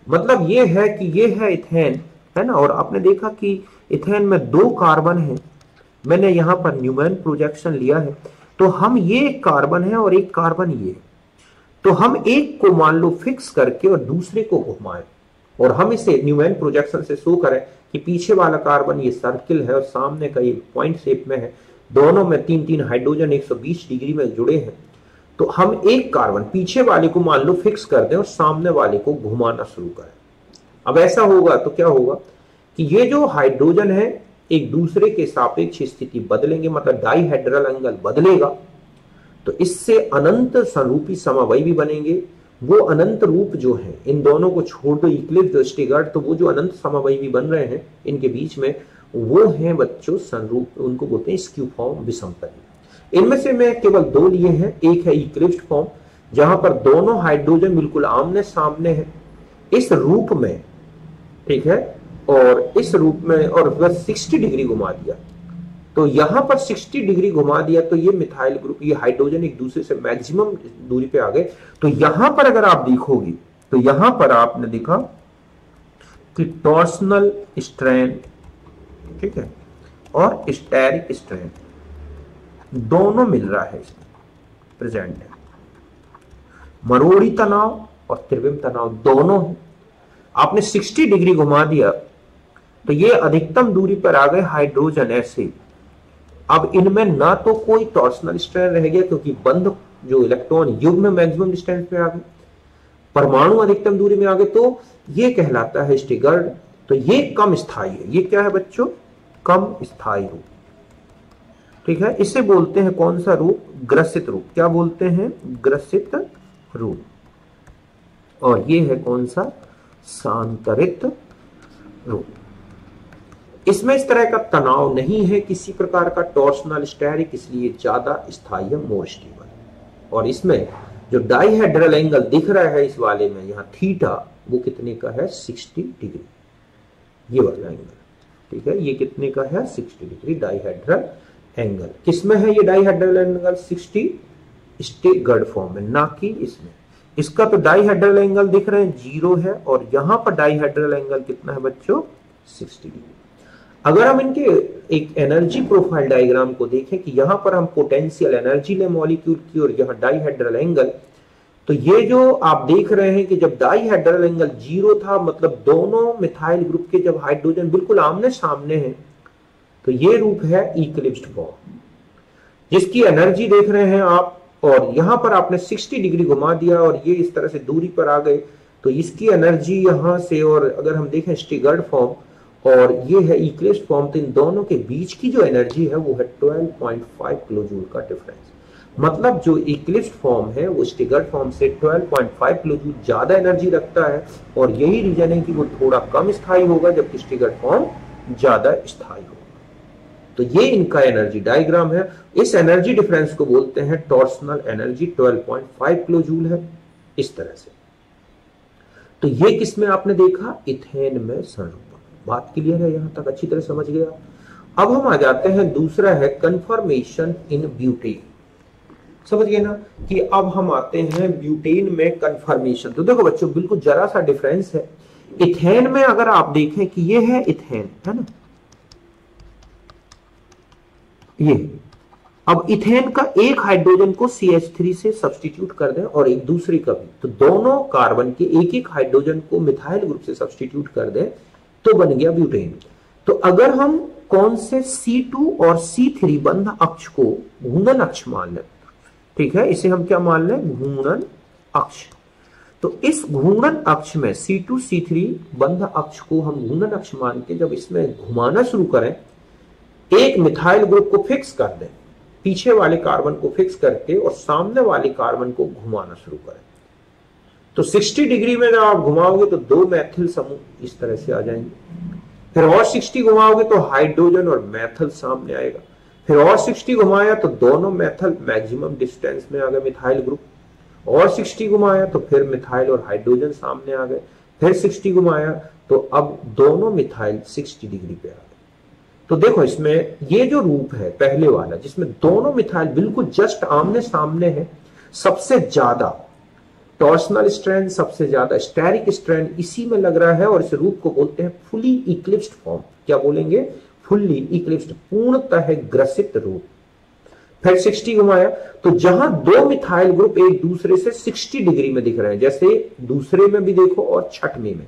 मतलब ये है कि ये है इथेन, है ना, और आपने देखा कि इथेन में दो कार्बन है, मैंने यहां पर न्यूमैन प्रोजेक्शन लिया है, तो हम ये एक कार्बन है और एक कार्बन ये, तो हम एक को मान लो फिक्स करके और दूसरे को घुमाएं, और हम इसे न्यूमैन प्रोजेक्शन से शो करें कि पीछे वाला कार्बन ये सर्किल है और सामने का ये पॉइंट शेप में है, दोनों में 3-3 हाइड्रोजन 120 डिग्री में जुड़े हैं। तो हम एक कार्बन पीछे वाले को मान लो फिक्स कर दें और सामने वाले को घुमाना शुरू करें। अब ऐसा होगा तो क्या होगा कि ये जो हाइड्रोजन है एक दूसरे के सापेक्ष स्थिति बदलेंगे, मतलब डाइहेड्रल एंगल बदलेगा, तो इससे अनंत संरूपी समअवयवी बनेंगे। वो अनंत रूप जो है, इन दोनों को छोड़ दो, इक्लिप्स जो स्टिगर्ड, तो वो जो अनंत समअवयवी बन रहे हैं इनके बीच में, वो हैं बच्चों संरूप, उनको बोलते हैं स्क्यू फॉर्म, विषमतली। इनमें से मैं केवल दो लिए हैं, एक है इक्लिप्स फॉर्म जहां पर दोनों हाइड्रोजन बिल्कुल आमने सामने है इस रूप में, ठीक है, और इस रूप में, और बस 60 डिग्री घुमा दिया, तो यहां पर 60 डिग्री घुमा दिया तो ये मिथाइल ग्रुप, ये हाइड्रोजन एक दूसरे से मैक्सिमम दूरी पे आ गए। तो यहां पर अगर आप देखोगे तो यहां पर आपने देखा कि टॉर्सनल स्ट्रैंड, ठीक है, और स्टेरिक स्ट्रैंड दोनों मिल रहा है, इसमें प्रेजेंट है। मरोड़ी तनाव और त्रिविम तनाव दोनों है। आपने 60 डिग्री घुमा दिया तो ये अधिकतम दूरी पर आ गए हाइड्रोजन ऐसे। अब इनमें ना तो कोई टॉर्सनल स्ट्रैंड रह गया क्योंकि बंध जो इलेक्ट्रॉन युग्म मैक्सिमम डिस्टेंस पे आ गए, परमाणु अधिकतम दूरी में आ गए, तो ये कहलाता है स्टिगर्ड। तो ये कम स्थायी है। ये क्या है बच्चों? कम स्थायी रूप, ठीक है। इसे बोलते हैं कौन सा रूप? ग्रसित रूप। क्या बोलते हैं? ग्रसित रूप। और ये है कौन सा? सांतरित रूप। इसमें इस तरह का तनाव नहीं है किसी प्रकार का टॉर्सनल स्टेरिक, इसलिए ज्यादा स्थायी है, मोर स्टेबल। और इसमें जो डाइहेड्रल एंगल दिख रहा है इस वाले में, यहाँ थीटा, वो कितने का है 60 डिग्री, ये वाला एंगल, ठीक है, ये कितने का है 60 डिग्री डाइहेड्रल एंगल। किसमें है ये डाइहेड्रल एंगल 60, स्टेगर्ड फॉर्म में, ना कि इसमें। इसका तो डाइहेड्रल एंगल दिख रहे हैं 0 है, और यहां पर डाइहेड्रल एंगल कितना है बच्चों 60 डिग्री। अगर हम इनके एक एनर्जी प्रोफाइल डायग्राम को देखें कि यहां पर हम पोटेंशियल एनर्जी ले मॉलिक्यूल की और यहां डाइहेड्रल एंगल, तो ये जो आप देख रहे हैं कि जब डाइहेड्रल एंगल 0 था, मतलब दोनों मिथाइल ग्रुप के जब हाइड्रोजन बिल्कुल आमने सामने हैं, तो ये रूप है इक्लिप्स्ड फॉर्म, जिसकी एनर्जी देख रहे हैं आप। और यहां पर आपने 60 डिग्री घुमा दिया और ये इस तरह से दूरी पर आ गए, तो इसकी एनर्जी यहां से, और अगर हम देखें स्टेगर्ड फॉर्म और ये है इक्लिप्स्ड फॉर्म, तो इन दोनों के बीच की जो एनर्जी है वो है 12.5 किलो जूल का डिफरेंस। मतलब जो इक्लिप्स्ड फॉर्म है वो स्टेगर्ड फॉर्म से 12.5 किलो जूल ज्यादा एनर्जी रखता है, और यही रीजन है कि वो थोड़ा कम स्थायी होगा जबकि स्टेगर्ड फॉर्म ज्यादा स्थायी होगा। तो ये इनका एनर्जी डायग्राम है। इस एनर्जी डिफरेंस को बोलते हैं टॉर्सनल एनर्जी, 12.5 किलो जूल है, इस तरह से। तो ये किसमें आपने देखा, इथेन में संरूपण। बात क्लियर है, यहां तक अच्छी तरह समझ गया। अब हम आ जाते हैं, दूसरा है कन्फर्मेशन इन ब्यूटेन। समझ गए ना कि अब हम आते हैं ब्यूटेन में कन्फर्मेशन। तो देखो बच्चों, बिल्कुल जरा सा डिफरेंस है। इथेन में अगर आप देखें कि ये है इथेन, है ना, ये। अब इथेन का एक हाइड्रोजन को CH3 से सब्स्टिट्यूट कर दें और एक दूसरे का भी, तो दोनों कार्बन के एक एक हाइड्रोजन को मिथाइल ग्रुप से सब्स्टिट्यूट कर दें तो बन गया ब्यूटेन। तो अगर हम कौन से C2 और C3 बंध अक्ष को घूर्णन अक्ष मान लें, ठीक है, इसे हम क्या मान लें, घूर्णन अक्ष। तो इस घूर्णन अक्ष में C2 C3 बंध अक्ष को हम घूर्णन अक्ष मान के जब इसमें घुमाना शुरू करें, एक मिथाइल ग्रुप को फिक्स कर दें, पीछे वाले कार्बन को फिक्स करके और सामने वाले कार्बन को घुमाना शुरू करें, तो 60 डिग्री में जब आप घुमाओगे तो 2 मैथिल समूह इस तरह से आ जाएंगे। फिर और 60 घुमाओगे तो हाइड्रोजन और मैथिल सामने आएगा। फिर और 60 घुमाया तो दोनों मैथिल मैक्सिमम डिस्टेंस में आ गए मिथाइल ग्रुप। और 60 घुमाया तो फिर मिथाइल और हाइड्रोजन सामने आ गए। फिर 60 घुमाया तो अब दोनों मिथाइल 60 डिग्री पे आ गए। तो देखो इसमें ये जो रूप है पहले वाला, जिसमें दोनों मिथाइल बिल्कुल जस्ट आमने सामने है, सबसे ज्यादा टॉर्सनल स्ट्रैंड, सबसे ज्यादा स्टेरिक स्ट्रैंड इसी में लग रहा है, और इस रूप को बोलते हैं फुली इक्लिप्स्ड फॉर्म। क्या बोलेंगे, फुल्ली इक्लिप्स्ड, पूर्णतः ग्रसित रूप। फिर 60 घुमाया तो जहां 2 मिथाइल ग्रुप एक दूसरे से 60 डिग्री में दिख रहे हैं, जैसे दूसरे में भी देखो और छठवें में,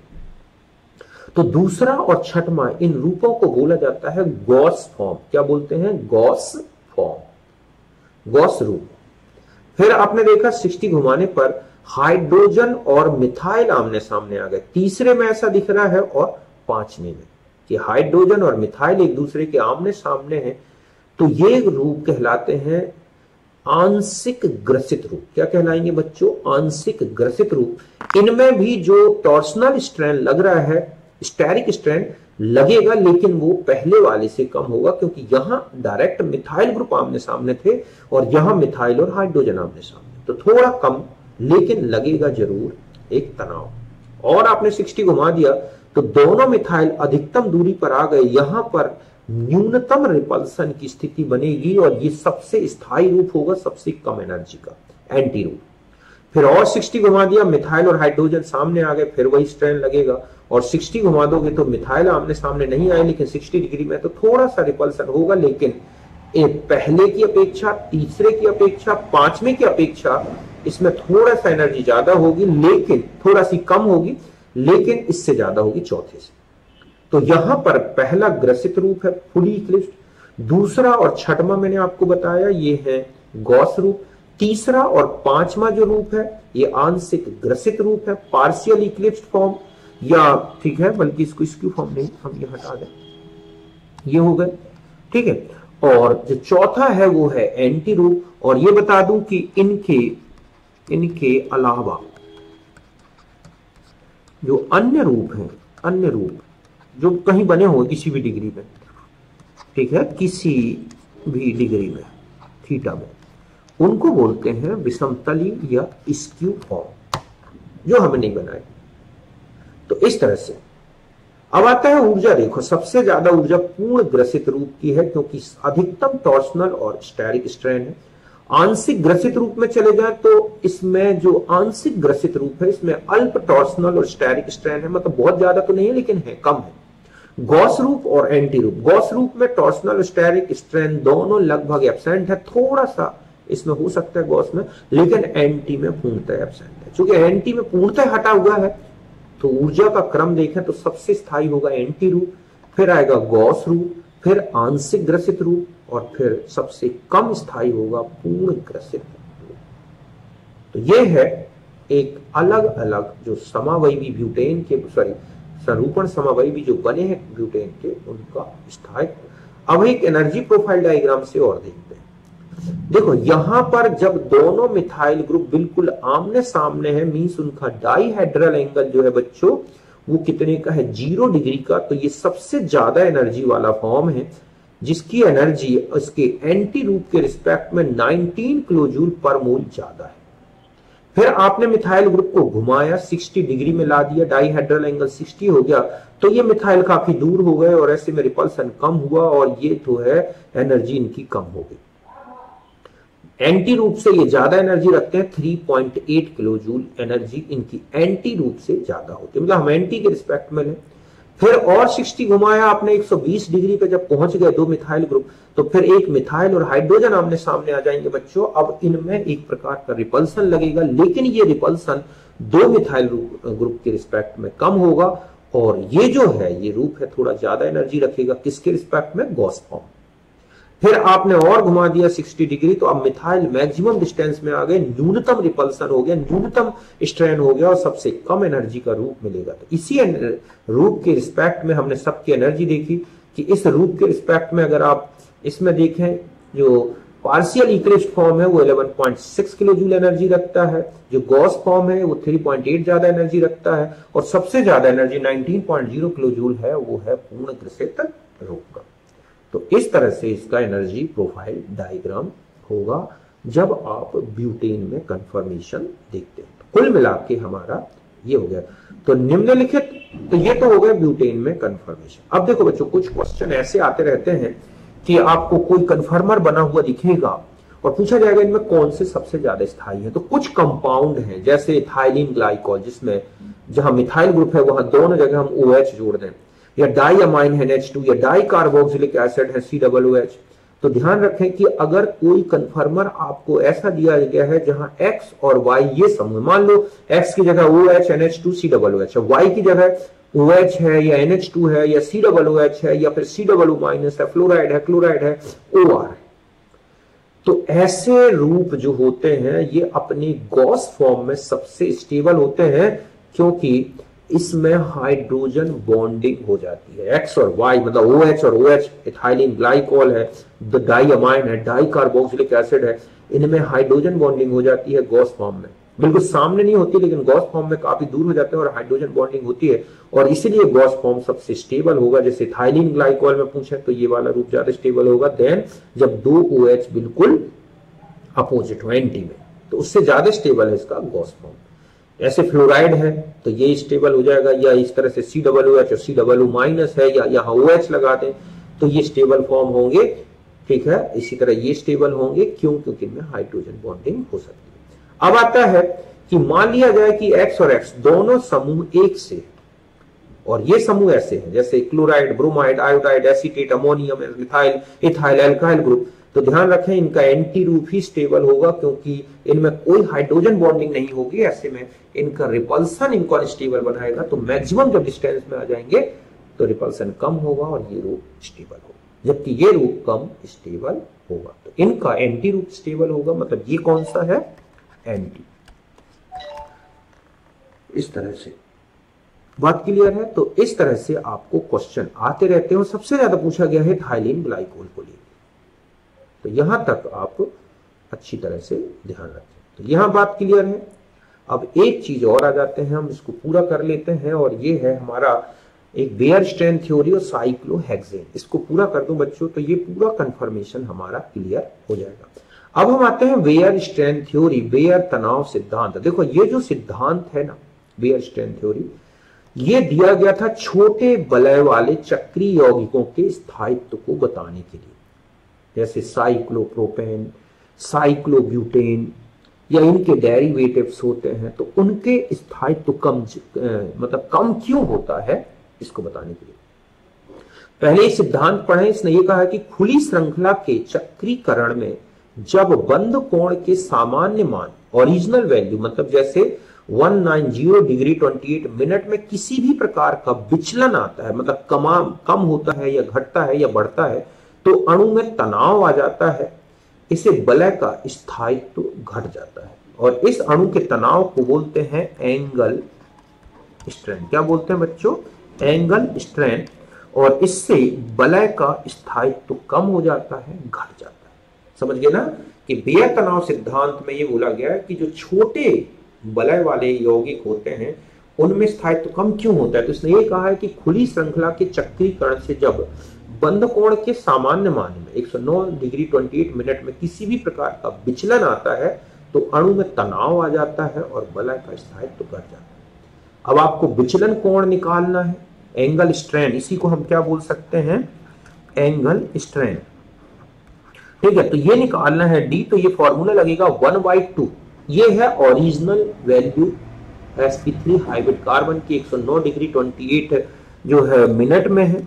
तो दूसरा और छठवां इन रूपों को बोला जाता है गॉस फॉर्म। क्या बोलते हैं, गॉस फॉर्म, गॉस रूप। फिर आपने देखा 60 घुमाने पर हाइड्रोजन और मिथाइल आमने सामने आ गए, तीसरे में ऐसा दिख रहा है और पांचवें में कि हाइड्रोजन और मिथाइल एक दूसरे के आमने सामने हैं, तो ये रूप कहलाते हैं आंशिक ग्रसित रूप। क्या कहलाएंगे बच्चों, आंशिक ग्रसित रूप। इनमें भी जो टॉर्सनल स्ट्रैंड लग रहा है, स्टेरिक स्ट्रैंड लगेगा, लेकिन वो पहले वाले से कम होगा, क्योंकि यहां डायरेक्ट मिथाइल ग्रुप आमने सामने थे और यहां मिथाइल और हाइड्रोजन आमने सामने, तो थोड़ा कम, लेकिन लगेगा जरूर एक तनाव। और आपने 60 घुमा दिया तो दोनों मिथाइल अधिकतम दूरी पर आ गए, यहां पर न्यूनतम रिपल्सन की स्थिति बनेगी और ये सबसे स्थायी रूप होगा, सबसे कम एनर्जी का एंटी रूप। फिर और 60 घुमा दिया, मिथाइल और हाइड्रोजन सामने आ गए, फिर वही स्ट्रैंड लगेगा। और 60 घुमा दोगे तो मिथाइल आमने सामने नहीं आए, लेकिन 60 डिग्री में तो थोड़ा सा रिपल्सन होगा, लेकिन पहले की अपेक्षा, तीसरे की अपेक्षा, पांचवें की अपेक्षा इसमें थोड़ा सा एनर्जी ज्यादा होगी, लेकिन थोड़ा सी कम होगी, लेकिन इससे ज्यादा होगी चौथे से। तो यहां पर पहला ग्रसित रूप है फुली इक्लिप्स्ड, दूसरा और छठवां मैंने आपको बताया ये है गॉस रूप, तीसरा और पांचवा जो रूप है ये आंशिक ग्रसित रूप है, पार्शियल इक्लिप्स्ड फॉर्म, या ठीक है, बल्कि इसको स्क्यू फॉर्म नहीं, हम ये हटा दें, ये हो गए, ठीक है। और जो चौथा है वो है एंटी रूप। और ये बता दूं कि इनके अलावा जो अन्य रूप हैं, अन्य रूप जो कहीं बने हुए किसी भी डिग्री में, ठीक है, किसी भी डिग्री में थीटा में, उनको बोलते हैं विषमतली या स्क्यू फॉर्म, जो हमें नहीं बनाए। तो इस तरह से अब आता है ऊर्जा। देखो सबसे ज्यादा ऊर्जा पूर्ण ग्रसित रूप की है, क्योंकि अधिकतम टॉर्सनल और स्टेरिक स्ट्रेन है। आंशिक ग्रसित रूप में चले जाए तो इसमें जो आंशिक ग्रसित रूप है इसमें अल्प टॉर्सनल और स्टेरिक स्ट्रेन है, मतलब बहुत ज्यादा तो नहीं है लेकिन है, कम है। गॉस रूप और एंटी रूप, गॉस रूप में टॉर्सनल और स्टेरिक स्ट्रेन दोनों लगभग एब्सेंट है, थोड़ा सा इसमें हो सकता है गॉस में, लेकिन एंटी में पूर्णतः एब्सेंट है। चूंकि एंटी में पूर्णतः हटा हुआ है तो ऊर्जा का क्रम देखें तो सबसे स्थायी होगा एंटी रूप, फिर आएगा गॉस रूप, फिर आंशिक ग्रसित रूप, और फिर सबसे कम स्थायी होगा पूर्ण ग्रसित रूप। तो ये है एक अलग अलग जो समावयवी ब्यूटेन के संरूपण समावयवी जो बने हैं ब्यूटेन के, उनका स्थायित्व। अब एक एनर्जी प्रोफाइल डायग्राम से और देखते हैं। देखो यहां पर जब दोनों मिथाइल ग्रुप बिल्कुल आमने सामने है, मींस उनका डाइहेड्रल एंगल जो है बच्चों वो कितने का है, 0 डिग्री का। तो ये सबसे ज्यादा एनर्जी वाला फॉर्म है, जिसकी एनर्जी उसके एंटी रूप के रिस्पेक्ट में 19 किलोजूल पर मोल ज्यादा है। फिर आपने मिथाइल ग्रुप को घुमाया, 60 डिग्री में ला दिया, डाइहेड्रल एंगल 60 हो गया, तो ये मिथाइल काफी दूर हो गए और ऐसे में रिपल्सन कम हुआ और ये तो है एनर्जी इनकी कम हो गई। एंटी रूप से ये ज्यादा एनर्जी रखते हैं, 3.8 किलो जूल एनर्जी इनकी एंटी रूप से ज्यादा होती है, मतलब हम एंटी के रिस्पेक्ट में लें। फिर और 60 घुमाया आपने, 120 डिग्री पे जब पहुंच गए दो मिथाइल ग्रुप, तो फिर एक मिथाइल और हाइड्रोजन आमने सामने आ जाएंगे बच्चों। अब इनमें एक प्रकार का रिपल्सन लगेगा, लेकिन ये रिपल्सन दो मिथाइल ग्रुप के रिस्पेक्ट में कम होगा, और ये जो है ये रूप है थोड़ा ज्यादा एनर्जी रखेगा, किसके रिस्पेक्ट में, गॉस फॉर्म। फिर आपने और घुमा दिया 60 डिग्री, तो अब मिथाइल मैक्सिमम डिस्टेंस में आ गए, न्यूनतम रिपल्सन हो गया, न्यूनतम स्ट्रेन हो गया और सबसे कम एनर्जी का रूप मिलेगा। तो इसी रूप के रिस्पेक्ट में हमने सबकी एनर्जी देखी कि इस रूप के रिस्पेक्ट में अगर आप इसमें देखें, जो पार्शियल इक्लिप्स फॉर्म है वो 11.6 किलो जूल एनर्जी रखता है, जो गॉस फॉर्म है वो 3.8 ज्यादा एनर्जी रखता है, और सबसे ज्यादा एनर्जी 19.0 किलो जूल है, वो है पूर्ण ग्रसित रूप का। तो इस तरह से इसका एनर्जी प्रोफाइल डायग्राम होगा जब आप ब्यूटेन में कन्फर्मेशन देखते हैं। कुल मिला के हमारा ये हो गया। तो निम्नलिखित, तो ये तो हो गया ब्यूटेन में कन्फर्मेशन। अब देखो बच्चों, कुछ क्वेश्चन ऐसे आते रहते हैं कि आपको कोई कन्फर्मर बना हुआ दिखेगा और पूछा जाएगा इनमें कौन से सबसे ज्यादा स्थायी है। तो कुछ कंपाउंड हैं जैसे इथाइलिन ग्लाइकॉल, जिसमें जहां मिथाइल ग्रुप है वहां दोनों जगह हम OH जोड़ दें, या डाई अमाइन है NH2, या डाई कार्बोक्सिलिक एसिड है COOH। तो ध्यान रखें कि अगर कोई कन्फर्मर आपको ऐसा दिया गया है जहां X और Y ये समूह, मान लो X की जगह OH NH2 COOH है, Y की जगह OH है या NH2 है या COOH है या फिर COO- है, फ्लोराइड है, क्लोराइड है, OR है। तो ऐसे रूप जो होते हैं ये अपनी गॉस फॉर्म में सबसे स्टेबल होते हैं, क्योंकि इसमें हाइड्रोजन बॉन्डिंग हो जाती है। X और Y मतलब OH और OH, इथाइलिन ग्लाइकॉल है, डाई अमाइन है, डाई कार्बोक्सिलिक एसिड है, इनमें हाइड्रोजन बॉन्डिंग हो जाती है गॉस फॉर्म में। बिल्कुल सामने नहीं होती लेकिन गॉस फॉर्म में काफी दूर हो जाते हैं और हाइड्रोजन बॉन्डिंग होती है, और इसीलिए गॉस फॉर्म सबसे स्टेबल होगा। जैसे इथाइलिन ग्लाइकॉल में पूछे तो ये वाला रूप ज्यादा स्टेबल होगा देन जब दो OH बिल्कुल अपोजिट हो एंटी में, तो उससे ज्यादा स्टेबल है इसका गॉस फॉर्म। ऐसे फ्लोराइड है तो ये स्टेबल हो जाएगा, या इस तरह से COOH और COO- है, या यहाँ OH लगा दें तो ये स्टेबल फॉर्म होंगे, ठीक है। इसी तरह ये स्टेबल होंगे, क्यों, क्योंकि इनमें हाइड्रोजन बॉन्डिंग हो सकती है। अब आता है कि मान लिया जाए कि X और X दोनों समूह एक से, और ये समूह ऐसे हैं जैसे chloride, bromide, iodide, acetate, ammonium, methyl, ethyl, alkyl group. तो ध्यान रखें इनका एंटी रूप ही स्टेबल होगा, क्योंकि इनमें कोई हाइड्रोजन बॉन्डिंग नहीं होगी, ऐसे में इनका रिपल्सन इनको अनस्टेबल बनाएगा। तो मैक्सिमम जब डिस्टेंस में आ जाएंगे तो रिपल्सन कम होगा और ये रूप स्टेबल होगा, जबकि ये रूप कम स्टेबल होगा। तो इनका एंटी रूप स्टेबल होगा, मतलब ये कौन सा है, एंटी। इस तरह से बात क्लियर है। तो इस तरह से आपको क्वेश्चन आते रहते हैं और सबसे ज्यादा पूछा गया है इथाइलिन ग्लाइकोल को लेकर। तो यहां तक आप अच्छी तरह से ध्यान रखें। तो यहां बात क्लियर है। अब एक चीज और आ जाते हैं, हम इसको पूरा कर लेते हैं, और ये है हमारा एक बेयर स्ट्रेन थ्योरी और साइक्लोहेक्सेन, इसको पूरा कर दो बच्चों तो ये पूरा कंफर्मेशन हमारा क्लियर हो जाएगा। अब हम आते हैं बेयर स्ट्रेन थ्योरी, बेयर तनाव सिद्धांत। देखो ये जो सिद्धांत है ना बेयर स्ट्रेन थ्योरी, ये दिया गया था छोटे वलय वाले चक्रीय यौगिकों के स्थायित्व को बताने के लिए, जैसे साइक्लोप्रोपेन, साइक्लोब्यूटेन या इनके डेरिवेटिव्स होते हैं, तो उनके स्थायित्व कम मतलब कम क्यों होता है इसको बताने के लिए। पहले सिद्धांत पढ़े, इसने ये कहा कि खुली श्रृंखला के चक्रीकरण में जब बंद कोण के सामान्य मान ओरिजिनल वैल्यू मतलब जैसे 190 डिग्री 28 मिनट में किसी भी प्रकार का विचलन आता है, मतलब कम होता है या घटता है या बढ़ता है, तो अणु में तनाव आ जाता है, इसे वलय का स्थायित्व घट जाता है और इस अणु के तनाव को बोलते हैं एंगल स्ट्रेन। क्या बोलते हैं बच्चों? Angle strain. और इससे वलय का स्थायित्व कम हो जाता है, घट जाता है। समझ गए ना कि बेयर तनाव सिद्धांत में ये बोला गया है कि जो छोटे वलय वाले यौगिक होते हैं उनमें स्थायित्व कम क्यों होता है। तो इसने ये कहा है कि खुली श्रृंखला के चक्रीकरण से जब बंद कोण के सामान्य मान में 109 डिग्री 28 मिनट में किसी भी प्रकार का विचलन आता है तो अणु में तनाव आ जाता है और वलय का स्थायित्व घट जाता है। अब आपको विचलन कोण निकालना है, एंगल स्ट्रेन, इसी को हम क्या बोल सकते हैं? Angle strain. ठीक है, तो ये निकालना है डी, तो ये फॉर्मूला लगेगा 1/2। ये है original value sp3 hybrid carbon की 109 डिग्री 28 जो है मिनट में है,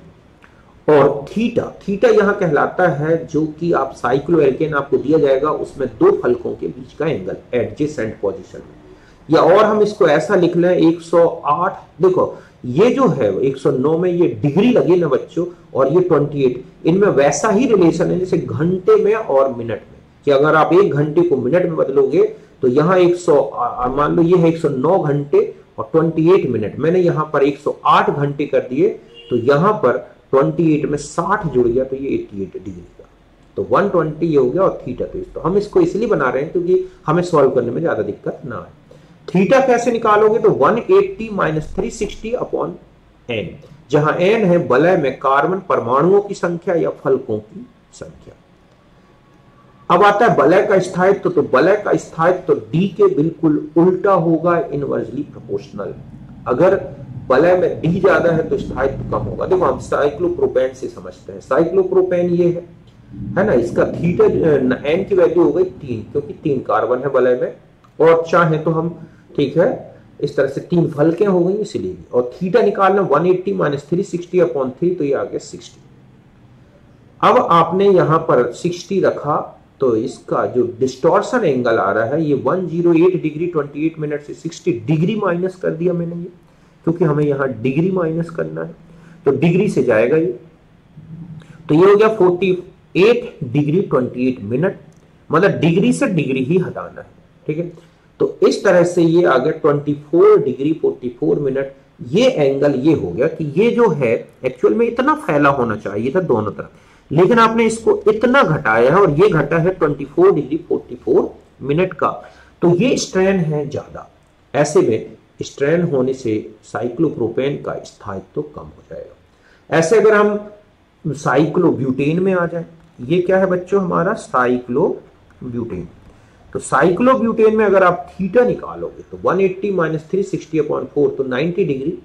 और थीटा यहाँ कहलाता है जो कि आप साइक्लोएल्केन आपको दिया जाएगा उसमें दो फलकों के बीच का एंगल एडजेसेंट पोजीशन में, या और हम इसको ऐसा लिख लें 108। देखो ये जो है 109 में ये डिग्री लगे ना बच्चों और ये 28, इनमें वैसा ही रिलेशन है जैसे घंटे में और मिनट में, कि अगर आप एक घंटे को मिनट में बदलोगे तो यहाँ 100 मान लो ये है 109 घंटे और 28 मिनट, मैंने यहाँ पर 108 घंटे कर दिए तो यहाँ पर 28 में 60 जुड़ गया तो ये 88 डिग्री का, तो 120 ये हो गया और थीटा। तो हम इसको इसलिए बना रहे हैं क्योंकि हमें सॉल्व करने में ज्यादा दिक्कत ना आए। थीटा कैसे निकालोगे? तो 180 माइनस 360 अपॉन एन, जहां एन है वलय में कार्बन परमाणुओं की संख्या या फलकों की संख्या। अब आता है वलय का स्थायित्व, तो वलय का स्थायित्व डी के बिल्कुल उल्टा होगा, इनवर्सली प्रोपोर्शनल। अगर वलय में डी ज्यादा है तो स्थायित्व कम होगा। देखो हम साइक्लोप्रोपेन से समझते हैं, साइक्लोप्रोपेन ये है ना, इसका थीटा एन की वैल्यू हो गई 3, क्योंकि 3 कार्बन है वलय में, और चाहे तो हम ठीक है इस तरह से 3 फलकें हो गई इसलिए, और थीटा निकालना 180 माइनस 360 अपॉन 3, तो ये आ गया 60। अब आपने यहां पर 60 रखा तो इसका जो डिस्टॉर्शन एंगल आ रहा है ये 108 डिग्री 28 मिनट से 60 डिग्री माइनस कर दिया मैंने ये, क्योंकि हमें यहां डिग्री माइनस करना है तो डिग्री से जाएगा ये, तो ये हो गया 48 डिग्री 28 मिनट, मतलब डिग्री से डिग्री ही हटाना है। ठीक है, तो इस तरह से ये आ गया 24 डिग्री 44 मिनट। ये एंगल ये हो गया कि ये जो है एक्चुअल में इतना फैला होना चाहिए था दोनों तरफ, लेकिन आपने इसको इतना घटाया है और ये घटा है 24 डिग्री 44 मिनट का, तो ये स्ट्रेन है ज्यादा। ऐसे में स्ट्रेन होने से साइक्लोप्रोपेन का स्थायित्व कम हो जाएगा। ऐसे अगर हम साइक्लोब्यूटेन में आ जाए, ये क्या है बच्चों हमारा साइक्लोब्यूटेन, तो साइक्लोब्यूटेन में अगर आप थीटा निकालोगे तो 180 माइनस 360 अपॉन 4, तो 90 डिग्री,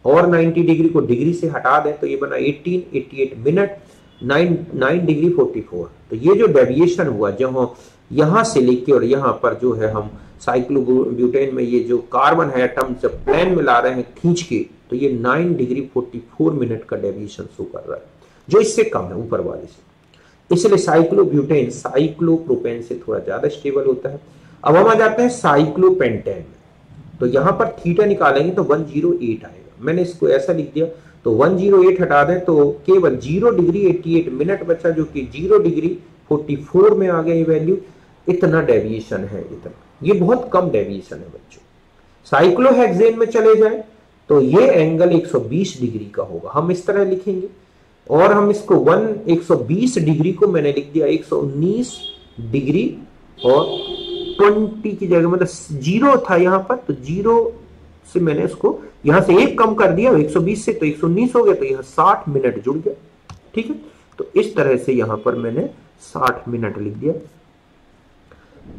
और 90 डिग्री को डिग्री से हटा दें तो ये बना 88 मिनट, 9 डिग्री 44। तो ये जो डेविएशन हुआ जो यहां से लेके और यहां पर जो है हम साइक्लोब्यूटेन में ये जो कार्बन है एटम जब प्लेन में ला रहे हैं खींच के, तो ये 9 डिग्री 44 मिनट का डेविएशन शो कर रहा है, जो इससे कम है ऊपर वाले से। इसलिए साइक्लोब्यूटेन साइक्लोप्रोपेन से थोड़ा ज्यादा स्टेबल होता है। अब हम आ जाते हैं साइक्लोपेंटेन में, तो यहां पर थीटा निकालेंगे तो 108 आएगा, मैंने इसको ऐसा लिख दिया, तो 108 हटा दें तो केवल 0 डिग्री 88 मिनट बचा, जो कि 0 डिग्री 44 में आ गया ये वैल्यू। इतना डेविएशन है, इतना, ये बहुत कम डेविएशन है बच्चों। साइक्लोहेक्सेन में चले जाए तो ये एंगल 120 डिग्री का होगा, हम इस तरह लिखेंगे, और हम इसको 120 डिग्री को मैंने लिख दिया 119 डिग्री और 20 की जगह, मतलब 0 था यहां पर तो 0 से मैंने इसको यहां से 1 कम कर दिया 120 से, तो 119 हो गया, तो यहां 60 मिनट जुड़ गया। ठीक है, तो इस तरह से यहां पर मैंने 60 मिनट लिख दिया।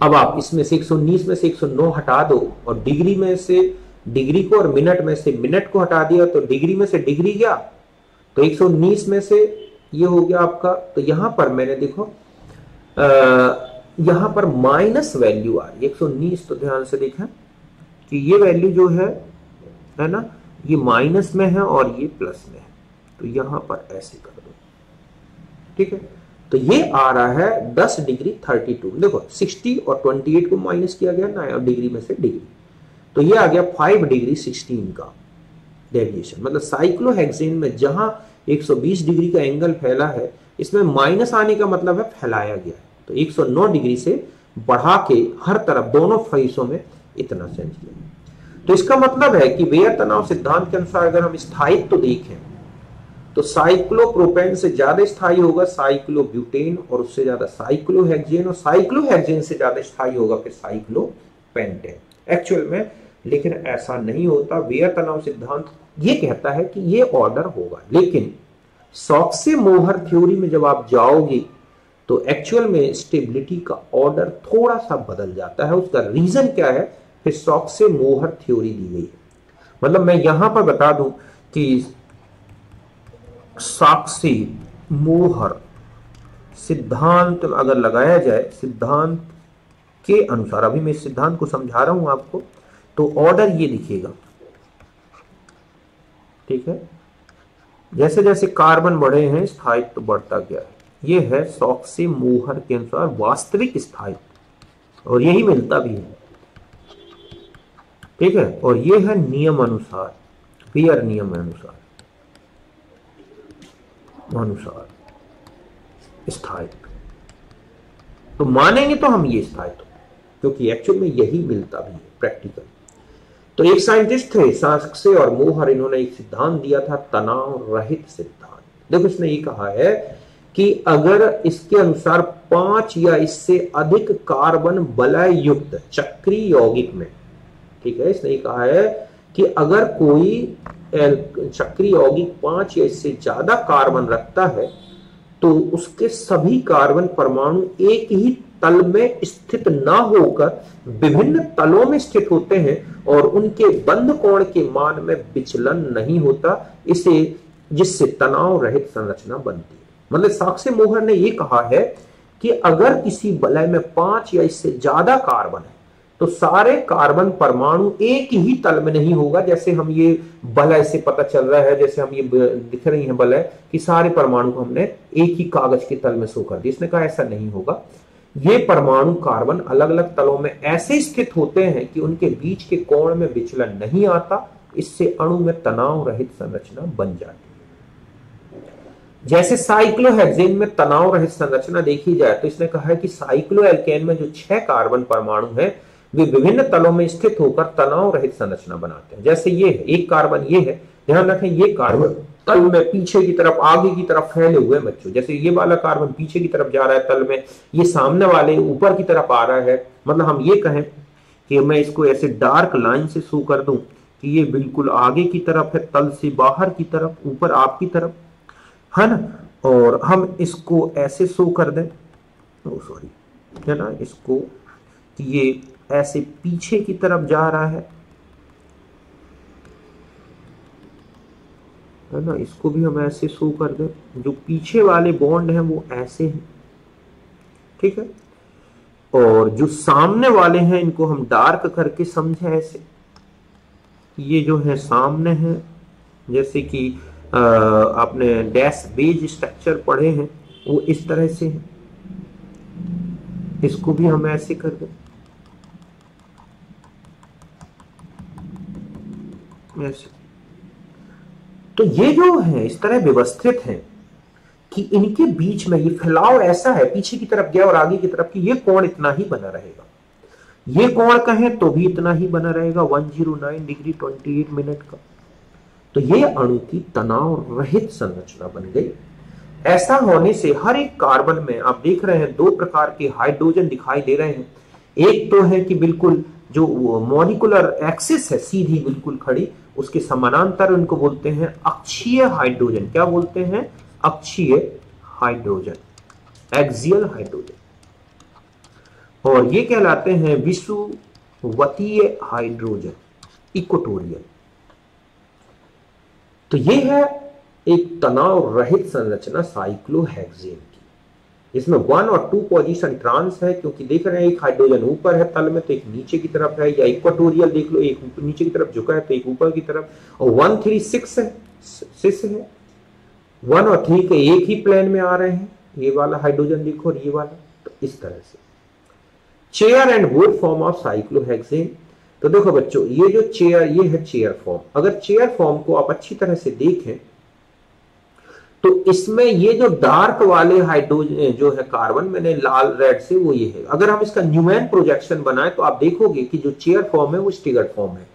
अब आप इसमें से 119 में से 109 हटा दो और डिग्री में से डिग्री को और मिनट में से मिनट को हटा दिया, तो डिग्री में से डिग्री गया, तो 119 में से ये हो गया आपका। तो यहां पर मैंने देखो यहां पर माइनस वैल्यू आ रही है 119, तो ध्यान से देखा कि ये वैल्यू जो है ना, ये माइनस में है और ये प्लस में है, तो यहां पर ऐसे कर दो। ठीक है, तो ये आ रहा है 10 डिग्री 32। देखो 60 और 28 को माइनस किया गया ना, और डिग्री में से डिग्री, तो ये आ गया 5 डिग्री 16 का डेविएशन। मतलब साइक्लोहेक्सेन में जहां 120 डिग्री का एंगल फैला है, इसमें माइनस आने का मतलब है फैलाया गया है। तो 109 डिग्री से बढ़ा के हर तरफ दोनों फेसों में इतना चेंज किया। तो इसका मतलब है कि वेयर तनाव सिद्धांत के अनुसार अगर हम स्थायित्व तो देखें तो साइक्लोप्रोपेन से ज्यादा स्थायी होगा साइक्लोब्यूटेन, और उससे ज्यादा साइक्लोहेक्सेन, और साइक्लोहेक्सेन से ज्यादा स्थायी होगा फिर साइक्लोपेंटेन। एक्चुअल में लेकिन ऐसा नहीं होता। वेयर तनाव सिद्धांत ये कहता है कि ये ऑर्डर होगा, लेकिन सॉक्से-मोहर थ्योरी में जब आप जाओगे तो एक्चुअल में स्टेबिलिटी का ऑर्डर थोड़ा सा बदल जाता है। उसका रीजन क्या है, फिर सॉक्से-मोहर थ्योरी दी गई है। मतलब मैं यहां पर बता दूं कि सॉक्से-मोहर सिद्धांत अगर लगाया जाए, सिद्धांत के अनुसार, अभी मैं इस सिद्धांत को समझा रहा हूं आपको, तो ऑर्डर ये दिखेगा। ठीक है, जैसे जैसे कार्बन बढ़े हैं स्थायित्व तो बढ़ता गया है। ये है सॉक्से-मोहर के अनुसार वास्तविक स्थायित्व, और यही मिलता भी है। ठीक है, और ये है नियम अनुसार, वेयर नियम अनुसार स्थायित्व। तो मानेंगे तो हम ये स्थायित्व, क्योंकि एक्चुअल में यही मिलता भी है प्रैक्टिकल। तो एक साइंटिस्ट थे सॉक्से और मोहर, इन्होंने एक सिद्धांत दिया था तनाव रहित सिद्धांत। देखो इसने ये कहा है कि अगर इसके अनुसार 5 या इससे अधिक कार्बन वलय युक्त चक्रीय यौगिक में, ठीक है, इसने ये कहा है कि अगर कोई चक्रीय यौगिक 5 या इससे ज्यादा कार्बन रखता है तो उसके सभी कार्बन परमाणु एक ही तल में स्थित ना होकर विभिन्न तलों में स्थित होते हैं और उनके बंध कोण के मान में विचलन नहीं होता, जिससे तनाव रहित संरचना बनती है। मतलब सॉक्से-मोहर ने यह कहा है कि अगर किसी वलय में 5 या इससे ज्यादा कार्बन है तो सारे कार्बन परमाणु एक ही तल में नहीं होगा। जैसे हम ये वलय से पता चल रहा है, जैसे हम ये दिख रही है वलय कि सारे परमाणु को हमने एक ही कागज के तल में शो कर दिया। इसने कहा ऐसा नहीं होगा, ये परमाणु कार्बन अलग अलग तलों में ऐसे स्थित होते हैं कि उनके बीच के कोण में विचलन नहीं आता, इससे अणु में तनाव रहित संरचना बन जाती है। जैसे साइक्लोहेक्सेन में तनाव रहित संरचना देखी जाए तो इसने कहा है कि साइक्लोएल्केन में जो 6 कार्बन परमाणु है वे विभिन्न तलों में स्थित होकर तनाव रहित संरचना बनाते हैं। जैसे ये है, एक कार्बन ये है, ध्यान रखें ये कार्बन तल में पीछे की तरफ आगे की तरफ फैले हुए बच्चों। जैसे ये वाला कार्बन पीछे की तरफ जा रहा है तल में, ये सामने वाले ऊपर की तरफ आ रहा है। मतलब हम ये कहें कि मैं इसको ऐसे डार्क लाइन से शो कर दूं कि ये बिल्कुल आगे की तरफ है, तल से बाहर की तरफ, ऊपर आपकी तरफ है ना, और हम इसको ऐसे शो कर दें, सॉरी है ना, इसको कि ये ऐसे पीछे की तरफ जा रहा है ना, इसको भी हम ऐसे शो कर दें, जो पीछे वाले बॉन्ड हैं वो ऐसे हैं। ठीक है, और जो सामने वाले हैं इनको हम डार्क करके समझें ऐसे, ये जो है सामने हैं, जैसे कि आपने डैश बेज स्ट्रक्चर पढ़े हैं वो इस तरह से है, इसको भी हम ऐसे कर दें ऐसे। तो ये जो है इस तरह व्यवस्थित है कि इनके बीच में ये फैलाव ऐसा है, पीछे की तरफ गया और आगे की तरफ की, ये कोण इतना ही बना रहेगा। ये कोण कहें तो भी इतना ही बना रहेगा 109 डिग्री 28 मिनट का। तो ये अणु की तनाव रहित संरचना बन गई। ऐसा होने से हर एक कार्बन में आप देख रहे हैं 2 प्रकार के हाइड्रोजन दिखाई दे रहे हैं। एक तो है कि बिल्कुल जो मॉलिक्यूलर एक्सिस है सीधी बिल्कुल खड़ी, उसके समानांतर उनको बोलते हैं अक्षीय हाइड्रोजन। क्या बोलते हैं? अक्षीय हाइड्रोजन, एक्सियल हाइड्रोजन। और ये कहलाते हैं विषुवतीय हाइड्रोजन, इक्वेटोरियल। तो ये है एक तनाव रहित संरचना साइक्लोहेक्सेन की। इसमें 1 और 2 पोजीशन ट्रांस है, क्योंकि देख रहे हैं एक हाइड्रोजन ऊपर है तल में तो एक नीचे की तरफ है, या इक्वेटोरियल देख लो, एक नीचे की तरफ झुका है तो एक ऊपर की तरफ। और 1 3 6 है, 6 है। 1 और 3 के एक ही प्लेन में आ रहे हैं, ये वाला हाइड्रोजन देखो और ये वाला। तो इस तरह से chair and board form of cyclohexane. तो देखो बच्चों, ये जो चेयर, ये है चेयर फॉर्म। अगर चेयर फॉर्म को आप अच्छी तरह से देखें तो इसमें ये जो डार्क वाले हाइड्रोजन जो है कार्बन, मैंने लाल रेड से, वो ये है। अगर हम इसका न्यूमैन प्रोजेक्शन बनाए तो आप देखोगे कि जो चेयर फॉर्म है वो स्टिगर्ड फॉर्म है,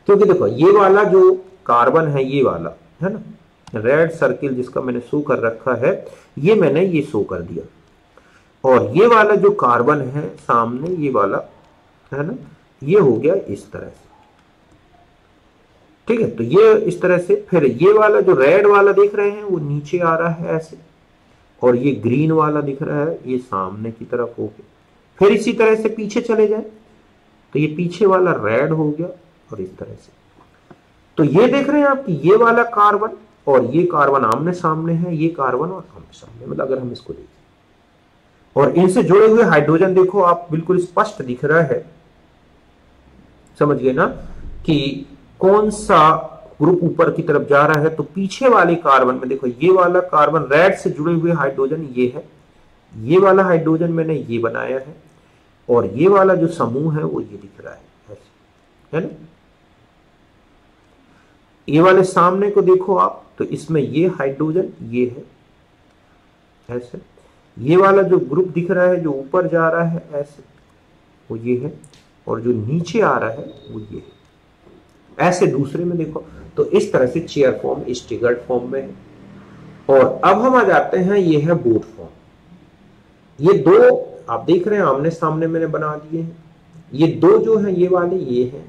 क्योंकि देखो ये वाला जो कार्बन है, ये वाला है ना, रेड सर्किल जिसका मैंने शो कर रखा है, ये मैंने ये शो कर दिया। और ये वाला जो कार्बन है सामने, ये वाला है ना, ये हो गया इस तरह से, ठीक है। तो ये इस तरह से, फिर ये वाला जो रेड वाला देख रहे हैं वो नीचे आ रहा है ऐसे, और ये ग्रीन वाला दिख रहा है ये सामने की तरफ हो गया। फिर इसी तरह से पीछे चले जाए तो ये पीछे वाला रेड हो गया और इस तरह से। तो ये देख रहे हैं आप कि ये वाला कार्बन और ये कार्बन आमने सामने है, ये कार्बन और आमने सामने, मतलब अगर हम इसको देखें और इनसे जुड़े हुए हाइड्रोजन देखो आप, बिल्कुल स्पष्ट दिख रहा है। समझ गए ना कि कौन सा ग्रुप ऊपर की तरफ जा रहा है। तो पीछे वाले कार्बन में देखो, ये वाला कार्बन रेड से जुड़े हुए हाइड्रोजन ये है, ये वाला हाइड्रोजन मैंने ये बनाया है, और ये वाला जो समूह है वो ये दिख रहा है ऐसे, है ना। ये वाले सामने को देखो आप, तो इसमें ये हाइड्रोजन ये है ऐसे, ये वाला जो ग्रुप दिख रहा है जो ऊपर जा रहा है ऐसे, वो ये है, और जो नीचे आ रहा है वो ये है ऐसे। दूसरे में देखो तो इस तरह से चेयर फॉर्म स्टिगर्ड फॉर्म में है। और अब हम आ जाते हैं, ये है बोट फॉर्म। ये दो आप देख रहे हैं आमने सामने मैंने बना दिए हैं। ये दो जो है ये वाले ये है,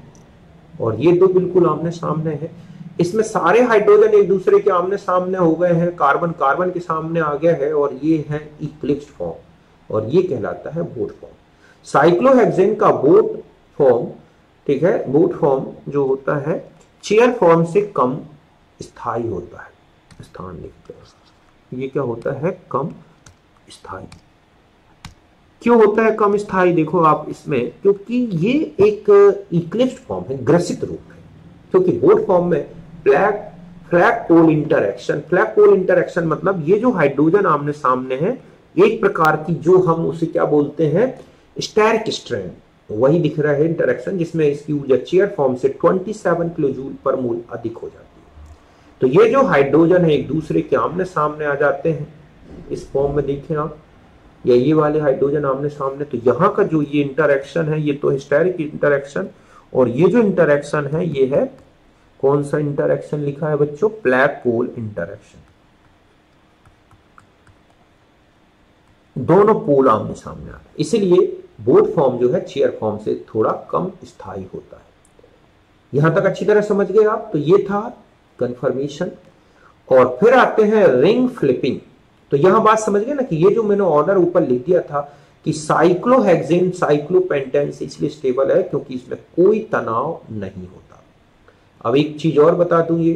और ये दो बिल्कुल आमने सामने है। इसमें सारे हाइड्रोजन एक दूसरे के आमने सामने हो गए हैं, कार्बन कार्बन के सामने आ गया है, और ये है इक्लिप्स्ड फॉर्म, और ये कहलाता है बोट फॉर्म। साइक्लोहेक्सेन का बोट फॉर्म, ठीक है, बोट फॉर्म जो होता है चेयर फॉर्म से कम स्थायी होता है। स्थान लिखते हैं, ये क्या होता है? कम स्थायी। क्यों होता है कम स्थायी? देखो आप इसमें, क्योंकि ये एक इक्लिप्स्ड फॉर्म है, ग्रसित रूप है। क्योंकि बोट फॉर्म में फ्लैग पोल इंटरएक्शन, फ्लैग पोल इंटरएक्शन मतलब ये जो हाइड्रोजन आमने सामने है, एक प्रकार की जो हम उसे क्या बोलते हैं, स्टेरिक स्ट्रैंड, वही दिख रहा है इंटरएक्शन, जिसमें इसकी ऊर्जा चेयर फॉर्म से 27 किलोजूल पर मोल अधिक हो जाती है। तो ये जो हाइड्रोजन है एक दूसरे के आमने सामने आ जाते हैं इस फॉर्म में, देखें आप, या ये वाले हाइड्रोजन आमने सामने। तो यहाँ का जो ये इंटरएक्शन है ये तो हिस्टेरिक इंटरएक्शन, और ये जो इंटरएक्शन है ये है, कौन सा इंटरएक्शन लिखा है बच्चों? फ्लैग पोल इंटरएक्शन। दोनों पोल आमने सामने आ रहे हैं, इसलिए बोट फॉर्म जो है चेयर फॉर्म से थोड़ा कम स्थायी होता है। यहां तक अच्छी तरह समझ गए आप? तो ये था कंफर्मेशन। और फिर आते हैं रिंग फ्लिपिंग। तो यहां बात समझ गए ना कि ये जो मैंने ऑर्डर ऊपर लिख दिया था कि साइक्लोहेक्सेन साइक्लोपेंटेन से इसलिए स्टेबल है क्योंकि इसमें कोई तनाव नहीं होता। अब एक चीज और बता दूं, ये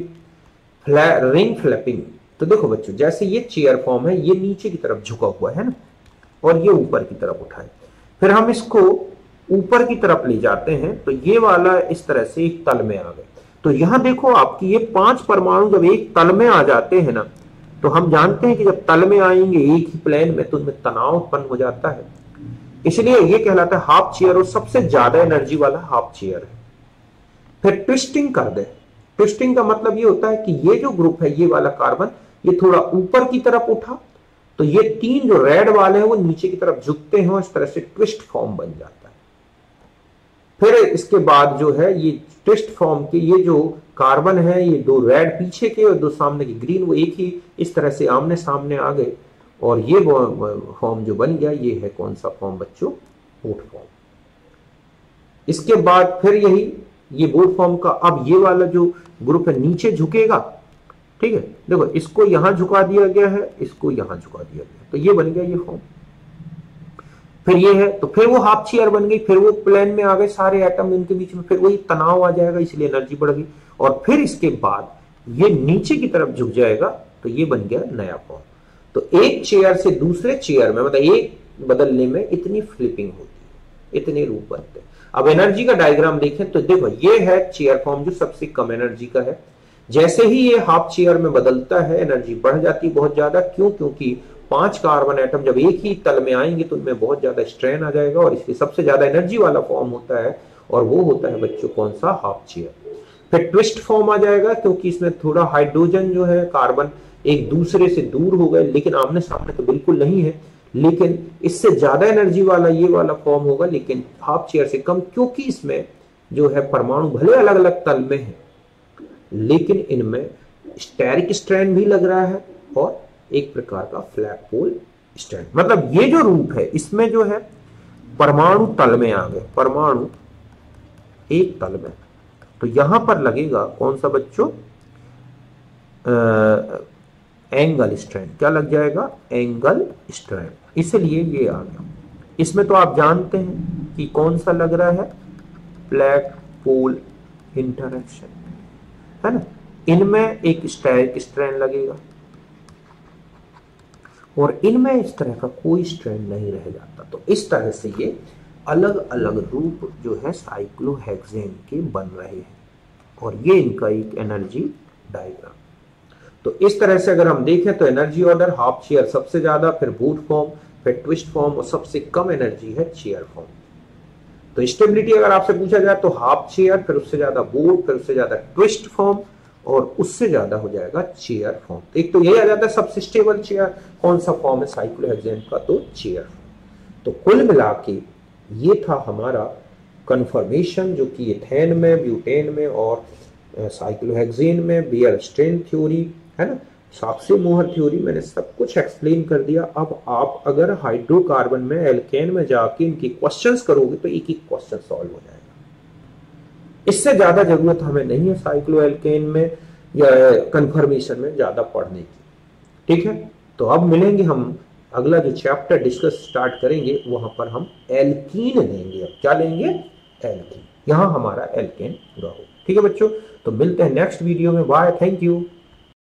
रिंग फ्लिपिंग, तो देखो बच्चों, जैसे ये चेयर फॉर्म है, ये नीचे की तरफ झुका हुआ है ना, और ये ऊपर की तरफ उठाए, फिर हम इसको ऊपर की तरफ ले जाते हैं, तो ये वाला इस तरह से एक तल में आ गए। तो यहां देखो आपकी ये 5 परमाणु जब एक तल में आ जाते हैं ना, तो हम जानते हैं कि जब तल में आएंगे एक ही प्लेन में तो उनमें तनाव उत्पन्न हो जाता है, इसलिए ये कहलाता है हाफ चेयर, और सबसे ज्यादा एनर्जी वाला हाफ चेयर है। फिर ट्विस्टिंग कर दे। ट्विस्टिंग का मतलब ये होता है कि ये जो ग्रुप है, ये वाला कार्बन, ये थोड़ा ऊपर की तरफ उठा, तो ये 3 जो रेड वाले हैं वो नीचे की तरफ झुकते हैं, इस तरह से ट्विस्ट फॉर्म बन जाता है। फिर इसके बाद जो है ये ट्विस्ट फॉर्म के ये जो कार्बन है, ये 2 रेड पीछे के और 2 सामने के ग्रीन, वो एक ही इस तरह से आमने सामने आ गए, और ये फॉर्म जो बन गया ये है कौन सा फॉर्म बच्चों? Boat form. इसके बाद फिर यही ये बोट फॉर्म का, अब ये वाला जो ग्रुप है नीचे झुकेगा, ठीक है। देखो इसको यहां झुका दिया गया है, इसको यहां झुका दिया गया, तो ये बन गया ये फॉर्म। फिर ये है, तो फिर वो हाफ चेयर बन गई, फिर वो प्लेन में आ गए सारे एटम इनके बीच में, फिर वही तनाव आ जाएगा, इसलिए एनर्जी बढ़ गई। और फिर इसके बाद ये नीचे की तरफ झुक जाएगा, तो ये बन गया नया फॉर्म। तो एक चेयर से दूसरे चेयर में, मतलब एक बदलने में इतनी फ्लिपिंग होती है, इतने रूप बनते हैं। अब एनर्जी का डायग्राम देखें तो देखो ये है चेयर फॉर्म जो सबसे कम एनर्जी का है। जैसे ही ये हाफ चेयर में बदलता है एनर्जी बढ़ जाती है बहुत ज्यादा। क्यों? क्योंकि 5 कार्बन एटम जब एक ही तल में आएंगे तो उनमें बहुत ज्यादा स्ट्रेन आ जाएगा, और इसलिए सबसे ज्यादा एनर्जी वाला फॉर्म होता है, और वो होता है बच्चों कौन सा? Half chair. फिर ट्विस्ट फॉर्म आ जाएगा, क्योंकि इसमें थोड़ा हाइड्रोजन जो है कार्बन एक दूसरे से दूर हो गए, लेकिन आमने सामने तो बिल्कुल नहीं है, लेकिन इससे ज्यादा एनर्जी वाला ये वाला फॉर्म होगा, लेकिन हाफ चेयर से कम, क्योंकि इसमें जो है परमाणु भले अलग अलग तल में है, लेकिन इनमें स्टेरिक स्ट्रैंड भी लग रहा है और एक प्रकार का फ्लैग पोल स्ट्रैंड। मतलब ये जो रूप है इसमें जो है परमाणु तल में आ गए, परमाणु एक तल में, तो यहां पर लगेगा कौन सा बच्चों? Angle strand. क्या लग जाएगा? एंगल स्ट्रैंड, इसलिए ये आ गया। इसमें तो आप जानते हैं कि कौन सा लग रहा है? फ्लैग पोल इंटरेक्शन, है ना। इनमें एक स्टेरिक स्ट्रैंड लगेगा और इनमें इस तरह का कोई स्ट्रैंड नहीं रह जाता। तो इस तरह से ये अलग अलग रूप जो है साइक्लोहेक्सेन के बन रहे हैं, और ये इनका एक एनर्जी डायग्राम। तो इस तरह से अगर हम देखें तो एनर्जी ऑर्डर हाफ चेयर सबसे ज्यादा, फिर बोट फॉर्म, फिर ट्विस्ट फॉर्म, और सबसे कम एनर्जी है चेयर फॉर्म। तो स्टेबिलिटी अगर आपसे पूछा जाए तो हाफ चेयर, फिर उससे ज्यादा बोट, फिर उससे ज्यादा ट्विस्ट फॉर्म, और उससे ज्यादा हो जाएगा चेयर फॉर्म। एक तो यही आ जाता है सबसे स्टेबल चेयर कौन सा फॉर्म है साइक्लोहेक्सेन का? तो चेयर फॉर्म। तो कुल मिला के ये था हमारा कंफर्मेशन, जो कि एथेन में, ब्यूटेन में और साइक्लोहेक्सेन में, बियर-स्ट्रेन थ्योरी, है ना, साक्से-मोहर थ्योरी, मैंने सब कुछ एक्सप्लेन कर दिया। अब आप अगर हाइड्रोकार्बन में, एल्केन में जाके इनके क्वेश्चंस करोगे तो एक एक क्वेश्चन सॉल्व हो जाएगा। इससे ज्यादा जरूरत हमें नहीं है साइक्लो एल्केन में या कंफर्मेशन में ज्यादा पढ़ने की, ठीक है। तो अब मिलेंगे हम, अगला जो चैप्टर डिस्कस स्टार्ट करेंगे वहां पर हम एल्कीन लेंगे। अब क्या लेंगे? एल्कीन। यहां हमारा एल्केन पूरा हो, ठीक है बच्चों। तो मिलते हैं नेक्स्ट वीडियो में। Bye, thank you.